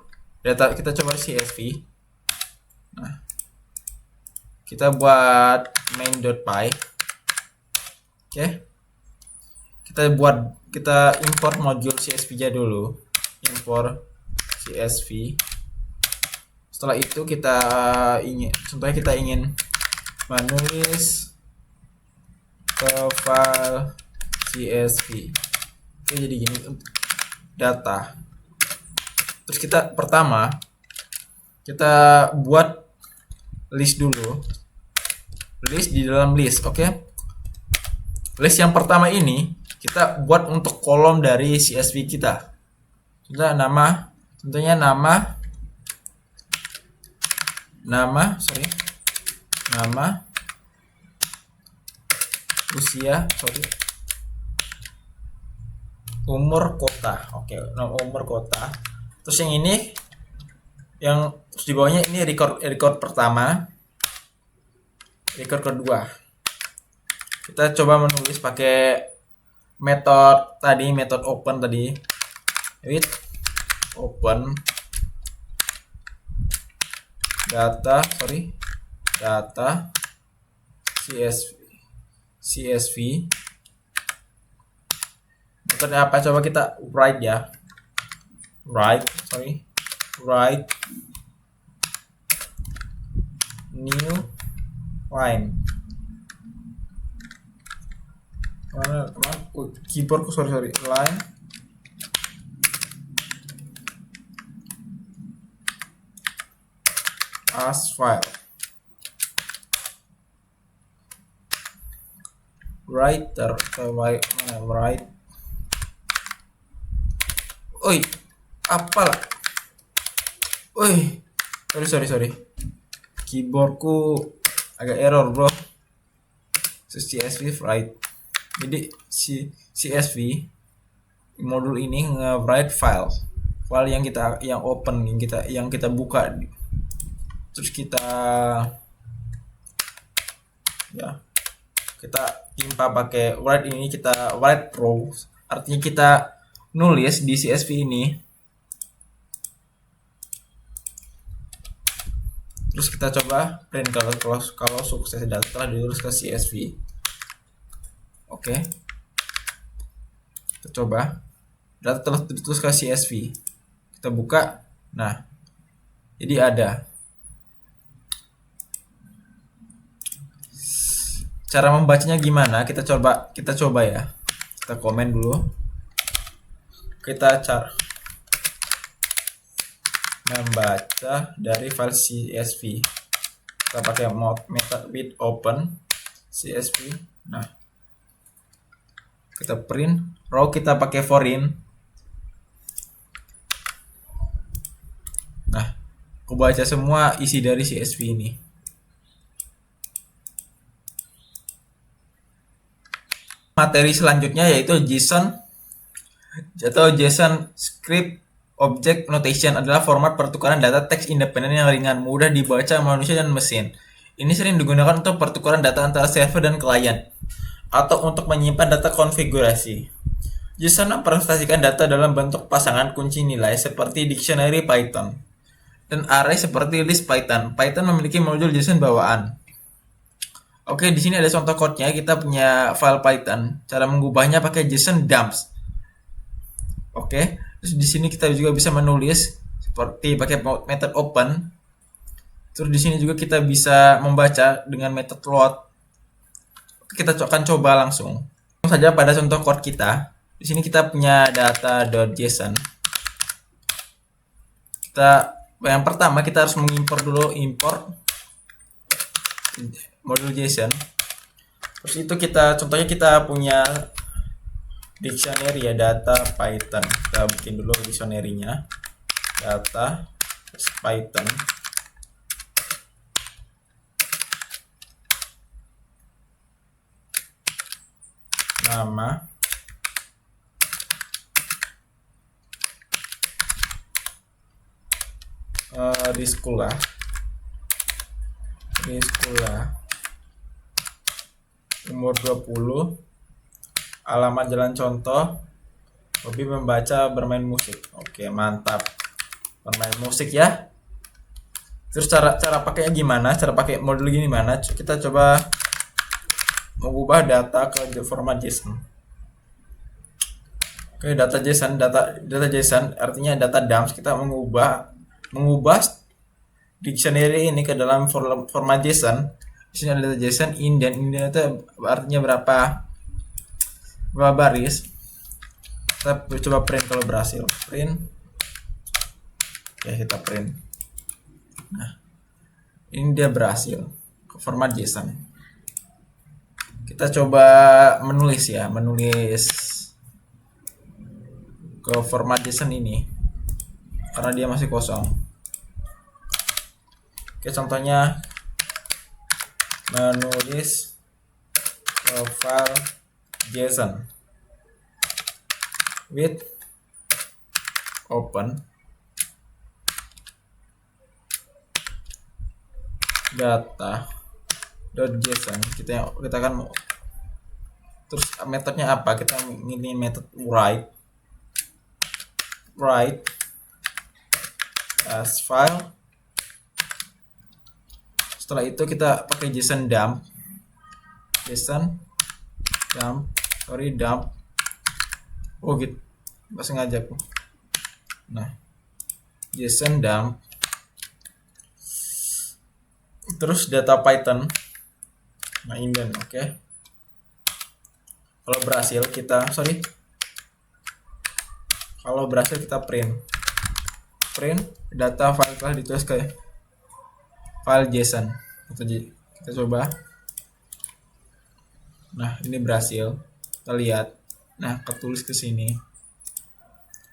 Kita coba CSV. Nah, kita buat main.py. Oke. Kita import modul CSV-nya dulu. Import CSV. Setelah itu kita ingin menulis ke file CSV. Oke, jadi gini data. Terus kita buat list dulu. List di dalam list, oke? List yang pertama ini kita buat untuk kolom dari CSV kita. Contohnya nama usia, umur kota. Oke, umur kota. Terus yang ini terus di bawahnya ini record pertama, record kedua. Kita coba menulis pakai metode open tadi. With open data CSV. Metode apa? Coba kita write ya. Write new line. Keyboardku sorry. Line as file. Write. Oi, apalah. Oi, sorry. Keyboardku agak error, bro. CSV write. Jadi CSV modul ini nge-write file yang open, yang kita buka. Terus kita timpa pakai write ini, kita write row, artinya kita nulis di CSV ini. Terus kita coba print kalau sukses data telah ditulis ke CSV. Oke. Kita coba. data telah tertulis ke CSV. Kita buka. Nah, jadi ada. Cara membacanya gimana? Kita coba ya. Kita komen dulu. Kita cara membaca dari file CSV. Kita pakai method with open CSV. Nah, kita print. Row kita pakai foreign. Nah, aku baca semua isi dari CSV ini. Materi selanjutnya yaitu JSON atau JSON Script Object Notation adalah format pertukaran data teks independen yang ringan, mudah dibaca manusia dan mesin. Ini sering digunakan untuk pertukaran data antara server dan klien atau untuk menyimpan data konfigurasi. JSON merepresentasikan data dalam bentuk pasangan kunci nilai seperti dictionary Python dan array seperti list Python. Python memiliki modul JSON bawaan. Oke, di sini ada contoh code-nya. Kita punya file Python. Cara mengubahnya pakai JSON dumps. Oke, terus di sini kita juga bisa menulis seperti pakai method open. Terus di sini juga kita bisa membaca dengan method load. Oke, kita akan coba langsung. Langsung saja pada contoh code kita. Di sini kita punya data.json. Yang pertama kita harus mengimpor dulu, import modul JSON. Terus itu contohnya kita punya dictionary ya, data Python. Kita bikin dulu dictionary-nya. Data Python. Nama. Riskula. Umur 20, alamat jalan contoh, hobi membaca, bermain musik. Oke, mantap. Bermain musik ya. Terus cara pakainya gimana? Cara pakai modul gimana? Kita coba mengubah data ke format JSON. Oke, data JSON artinya data dumps. Kita mengubah dictionary ini ke dalam format JSON. Di sini ada data JSON indent itu artinya berapa baris. Kita coba print kalau berhasil. Print. Oke, kita print. Nah, ini dia berhasil ke format JSON. Kita coba menulis ke format JSON ini karena dia masih kosong. Oke, contohnya menulis ke file JSON with open data.json. kita akan terus metodenya apa? Kita ini metode write as file. Setelah itu kita pakai JSON dump. Oh gitu, nggak sengaja aku. Nah, JSON dump. Terus data Python. Nah, indent, oke. Kalau berhasil kita print data file telah ditulis ke file JSON. Kita coba. Nah, ini berhasil. Kita lihat. Nah, ketulis ke sini.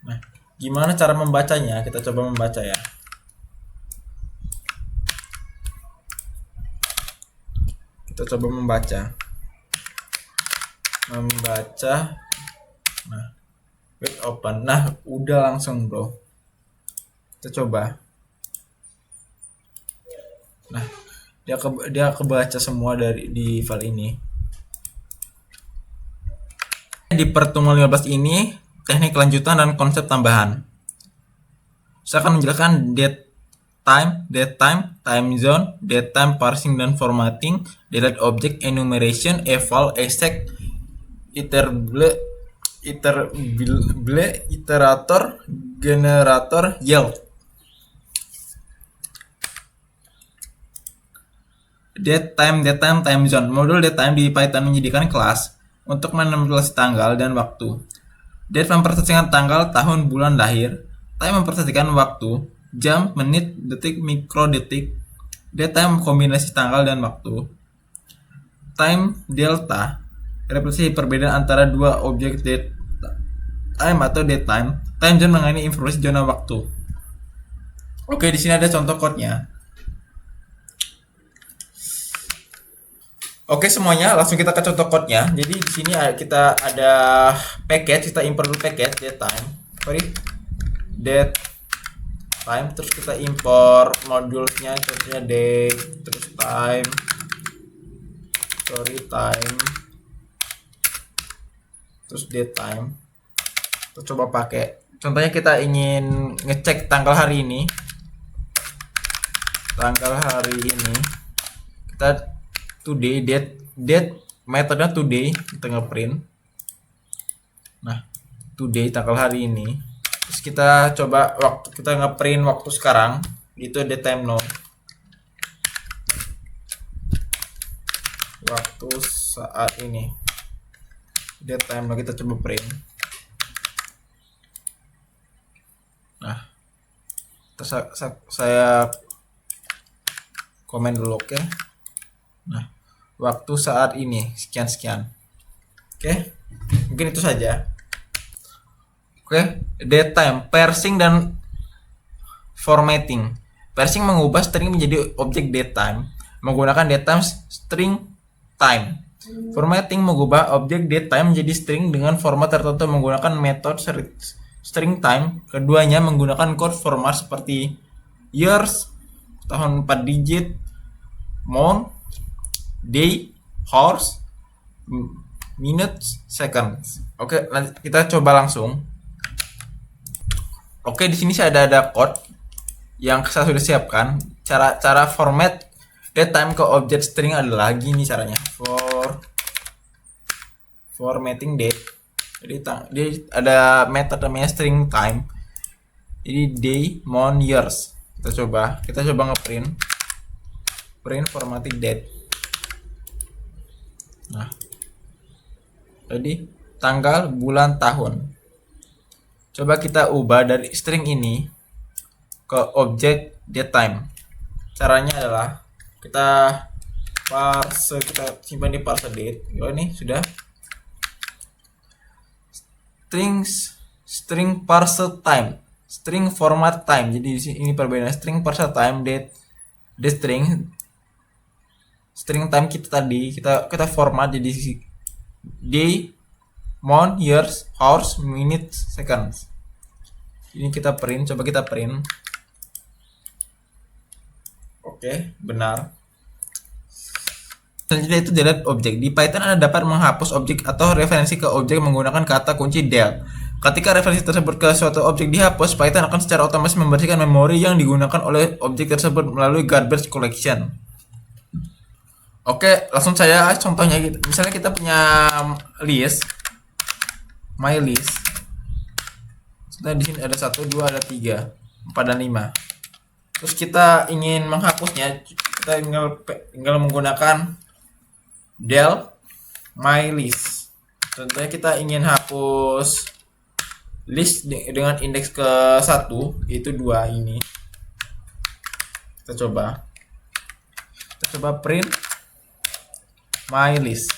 Nah, gimana cara membacanya? Kita coba membaca ya. Kita coba membaca. Nah, with open. Nah, udah langsung, bro. Kita coba. Nah, dia kebaca semua di file ini. Di pertemuan 15 ini, teknik lanjutan dan konsep tambahan. Saya akan menjelaskan date time, time zone, date time parsing dan formatting, delete object, enumeration, eval, exec, iterable, iterator generator yield. Datetime time zone. Modul datetime di Python menyediakan kelas untuk manipulasi tanggal dan waktu. Date memperhatikan tanggal, tahun, bulan lahir. Time memperhatikan waktu, jam, menit, detik, mikrodetik. Datetime kombinasi tanggal dan waktu. Time delta representasi perbedaan antara dua objek date time atau datetime. Time zone mengenai informasi zona waktu. Oke, di sini ada contoh code-nya. Oke, semuanya langsung kita ke contoh code-nya. Jadi di sini kita ada package, kita import dulu package datetime, terus kita import modulnya, contohnya date, terus time, terus datetime. Kita coba pakai. Contohnya kita ingin ngecek tanggal hari ini. Kita today, date metodenya today, kita ngeprint. Nah, today tanggal hari ini. Terus kita coba kita ngeprint waktu sekarang, itu datetime now. Waktu saat ini. Datetime now kita coba print. Nah, terus saya komen dulu, oke. Nah, waktu saat ini sekian. Oke, mungkin itu saja. Oke, datetime, parsing dan formatting. Parsing mengubah string menjadi objek datetime menggunakan datetime string time. Formatting mengubah objek datetime menjadi string dengan format tertentu menggunakan metode string time. Keduanya menggunakan code format seperti years, tahun 4 digit, month, day, hours, minutes, seconds. Oke, nanti kita coba langsung. Oke, di sini saya ada code yang saya sudah siapkan. Cara format datetime ke objek string adalah gini caranya. Formatting date. Jadi ada metode namanya string time. Jadi day, month, years. Kita coba ngeprint. Print formatting date. Nah, jadi tanggal, bulan, tahun. Coba kita ubah dari string ini ke objek datetime. Caranya adalah kita simpan di parse date. Ini sudah string parse time, string format time. Jadi ini perbedaan string parse time, date string time kita tadi kita format jadi day, month, years, hours, minutes, seconds. Ini kita print, coba kita print. Oke, benar. Selanjutnya itu delete objek. Di Python Anda dapat menghapus objek atau referensi ke objek menggunakan kata kunci del. Ketika referensi tersebut ke suatu objek dihapus, Python akan secara otomatis membersihkan memori yang digunakan oleh objek tersebut melalui garbage collection. Oke, langsung saya contohnya gitu. Misalnya kita punya list, my list. Nah, di sini ada 1, 2, ada 3, 4 dan 5. Terus kita ingin menghapusnya, kita tinggal menggunakan del my list. Contohnya kita ingin hapus list dengan indeks ke 1, yaitu 2 ini. Kita coba print my list.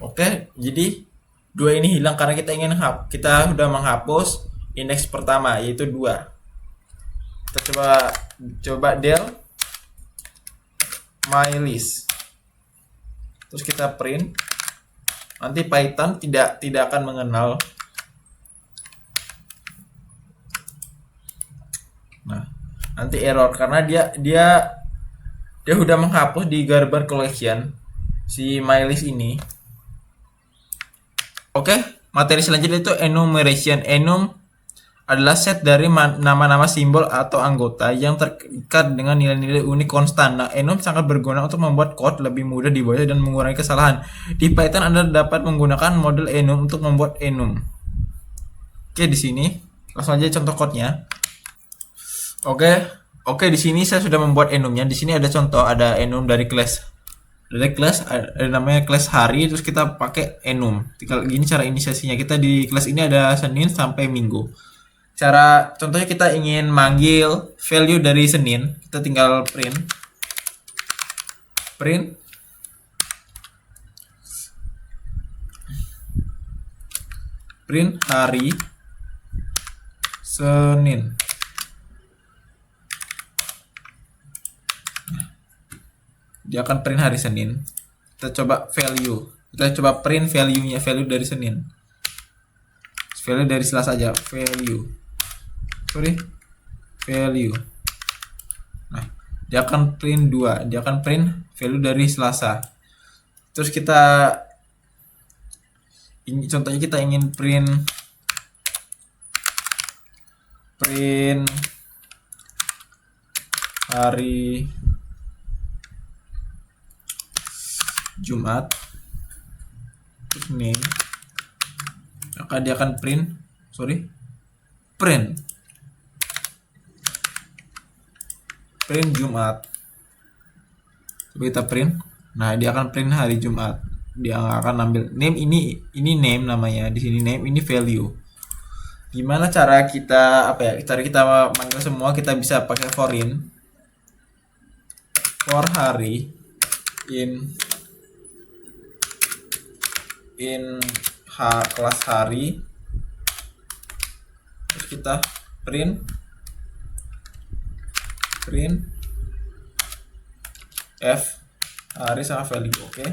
Oke, jadi 2 ini hilang karena kita sudah menghapus indeks pertama, yaitu 2. Kita coba del my list. Terus kita print. Nanti Python tidak akan mengenal. Nah, nanti error karena dia sudah menghapus di garbage collection si my list ini. Oke, materi selanjutnya itu enumeration. Enum adalah set dari nama-nama simbol atau anggota yang terikat dengan nilai-nilai unik konstan. Nah, enum sangat berguna untuk membuat kode lebih mudah dibaca dan mengurangi kesalahan. Di Python Anda dapat menggunakan model enum untuk membuat enum. Oke, di sini langsung aja contoh code-nya. Oke, di sini saya sudah membuat enumnya. Di sini ada contoh, ada enum dari kelas. Dari kelas ada namanya kelas hari, terus kita pakai enum. Tinggal gini cara inisiasinya. Kita di kelas ini ada Senin sampai Minggu. Cara contohnya kita ingin manggil value dari Senin, kita tinggal print hari Senin. Dia akan print hari Senin. Kita coba value. Kita coba print value-nya, value dari Senin. Value dari Selasa aja, value. Nah, dia akan print 2. Dia akan print value dari Selasa. Terus kita ini contohnya kita ingin print hari Jumat, terus name, maka dia akan print Jumat. Coba kita print. Nah, dia akan print hari Jumat. Dia akan ambil name, ini name namanya, di sini name, ini value. Gimana cara kita manggil semua? Kita bisa pakai for hari in kelas hari, terus kita print f hari sama value. Oke.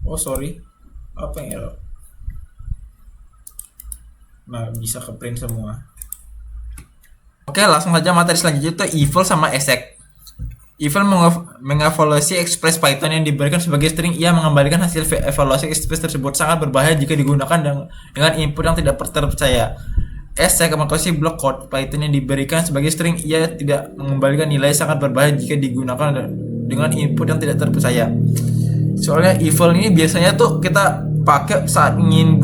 Oh sorry, apa yang error? Nah, bisa ke print semua. Oke, langsung saja materi selanjutnya itu eval sama exec. Eval mengevaluasi express Python yang diberikan sebagai string. Ia mengembalikan hasil evaluasi express tersebut. Sangat berbahaya jika digunakan dengan input yang tidak terpercaya. Exec mengevaluasi blok code Python yang diberikan sebagai string. Ia tidak mengembalikan nilai. Sangat berbahaya jika digunakan dengan input yang tidak terpercaya. Soalnya eval ini biasanya tuh kita pakai saat ingin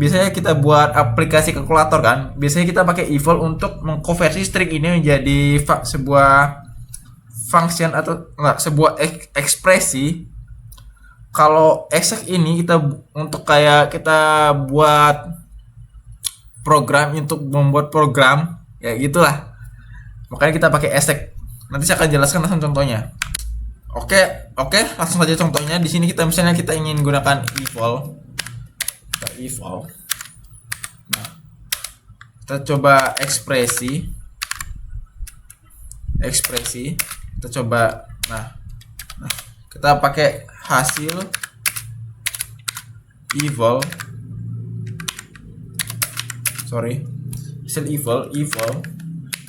biasanya kita buat aplikasi kalkulator kan. Biasanya kita pakai eval untuk mengkonversi string ini menjadi sebuah function atau sebuah ekspresi. Kalau exec ini kita buat program untuk membuat program, ya gitulah. Makanya kita pakai exec. Nanti saya akan jelaskan langsung contohnya. Oke, langsung saja contohnya. Di sini kita ingin gunakan eval. Nah, kita coba ekspresi. Kita coba. Nah, kita pakai hasil eval. Hasil eval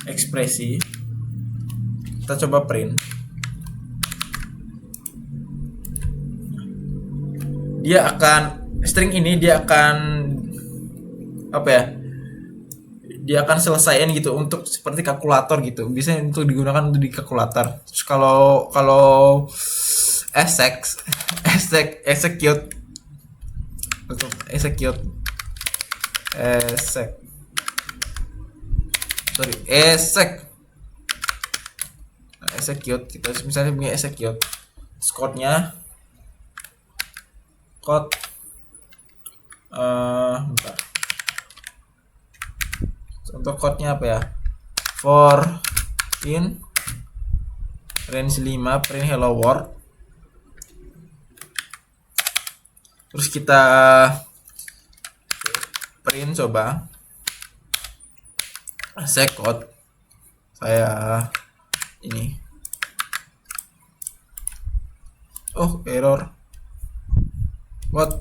ekspresi. Kita coba print. String ini dia akan selesaiin gitu untuk seperti kalkulator gitu. Bisa untuk digunakan untuk di kalkulator. Terus kalau execute kita misalnya punya execute code-nya bentar. Untuk code-nya apa ya? For in range 5 print hello world. Terus kita print coba code saya ini. Oh, error. What?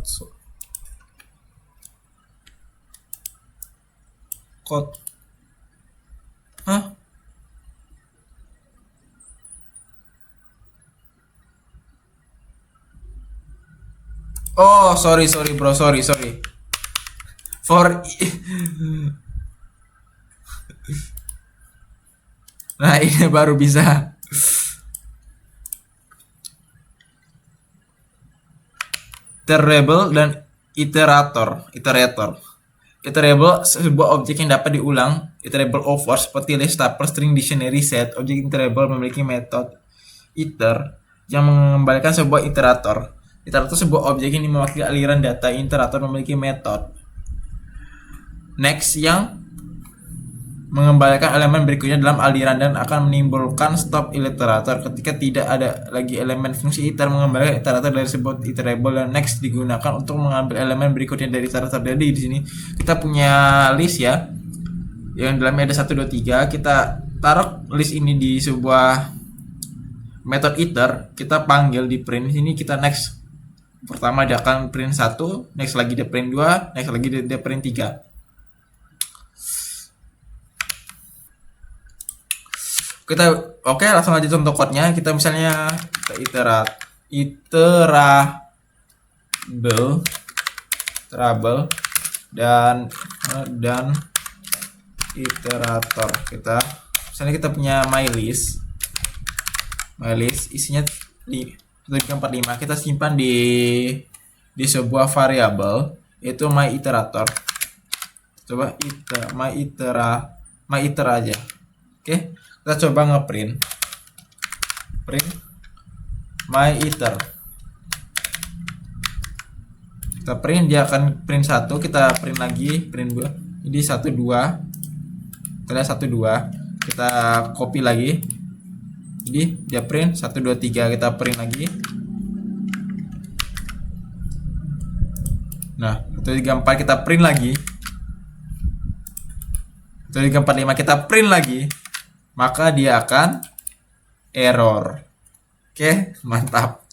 Code. Hah? Oh, sorry sorry bro, sorry sorry. For nah ini baru bisa. Iterable dan iterator. Iterable sebuah objek yang dapat diulang. Iterable over seperti list, tuple, string, dictionary, set. Objek iterable memiliki metode iter yang mengembalikan sebuah iterator. Iterator sebuah objek yang mewakili aliran data. Iterator memiliki metode next yang mengembalikan elemen berikutnya dalam aliran dan akan menimbulkan stop iterator ketika tidak ada lagi elemen. Fungsi iter mengembalikan iterator dari sebuah iterable dan next digunakan untuk mengambil elemen berikutnya dari iterator. Jadi di sini kita punya list ya, yang dalamnya ada 1 2 3. Kita taruh list ini di sebuah metode iter, kita panggil di print. Sini kita next. Pertama dia akan print 1, next lagi dia print 2, next lagi dia print 3. Kita oke, langsung aja contoh code-nya. Kita misalnya kita iterable dan iterator. Kita misalnya kita punya my list isinya di 345. Kita simpan di sebuah variabel itu my iterator. Coba my iter aja. Oke. Kita coba ngeprint my iter. Kita print, dia akan print 1, kita print lagi, print 2. Jadi 1 2. Kita lihat 1 2. Kita copy lagi. Jadi dia print 1 2 3, kita print lagi. Nah, 1 3 4 kita print lagi. 1 3 4 5 kita print lagi. Maka dia akan error. Oke, mantap.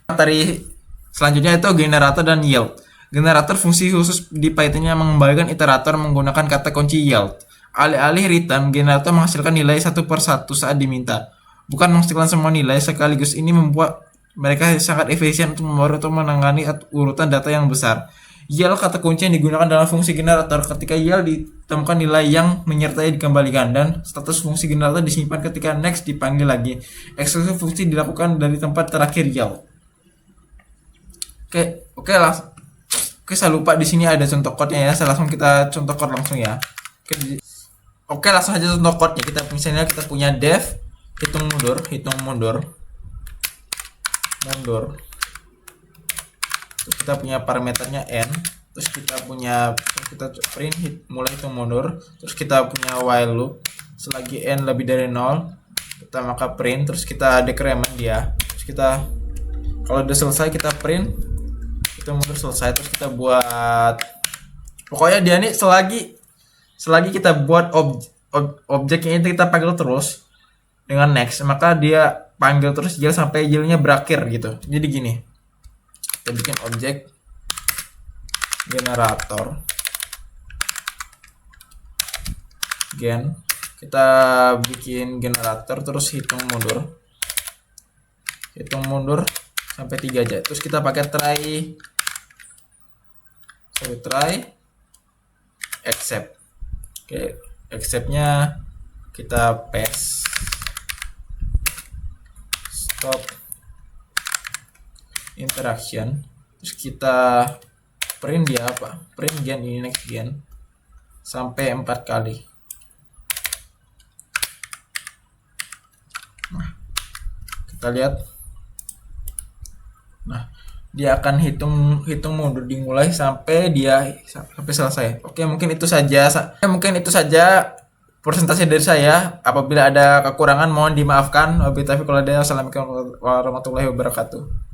Dari selanjutnya itu generator dan yield. Generator fungsi khusus di Python-nya mengembalikan iterator menggunakan kata kunci yield. Alih-alih return, generator menghasilkan nilai satu per satu saat diminta, bukan menghasilkan semua nilai sekaligus. Ini membuat mereka sangat efisien untuk menangani urutan data yang besar. Yield kata kunci yang digunakan dalam fungsi generator. Ketika yield ditemukan nilai yang menyertai dikembalikan, dan status fungsi generator disimpan ketika next dipanggil lagi. Eksekusi fungsi dilakukan dari tempat terakhir yield. Oke, saya lupa di sini ada contoh code-nya ya. Saya langsung kita contoh code langsung ya. Oke, langsung aja contoh code-nya. Kita misalnya kita punya def hitung mundur. Kita punya parameternya n, terus kita print mulai hitung mundur, terus kita punya while loop selagi n lebih dari 0, kita maka print, terus kita decrement dia, terus kita kalau udah selesai kita print hitung mundur selesai, terus kita buat pokoknya dia nih selagi kita buat objek ini kita panggil terus dengan next, maka dia panggil terus yield sampai yieldnya berakhir gitu. Jadi gini, kita bikin objek generator kita bikin generator, terus hitung mundur sampai 3 aja, terus kita pakai try except. Oke, exceptnya kita paste stop interaction, terus kita print dia apa, print gen ini next gen sampai 4 kali. Nah, kita lihat, nah dia akan hitung mundur dimulai sampai selesai. Oke, mungkin itu saja presentasi dari saya. Apabila ada kekurangan mohon dimaafkan. Wabillahi taufiq wal hidayah. Wassalamualaikum warahmatullahi wabarakatuh.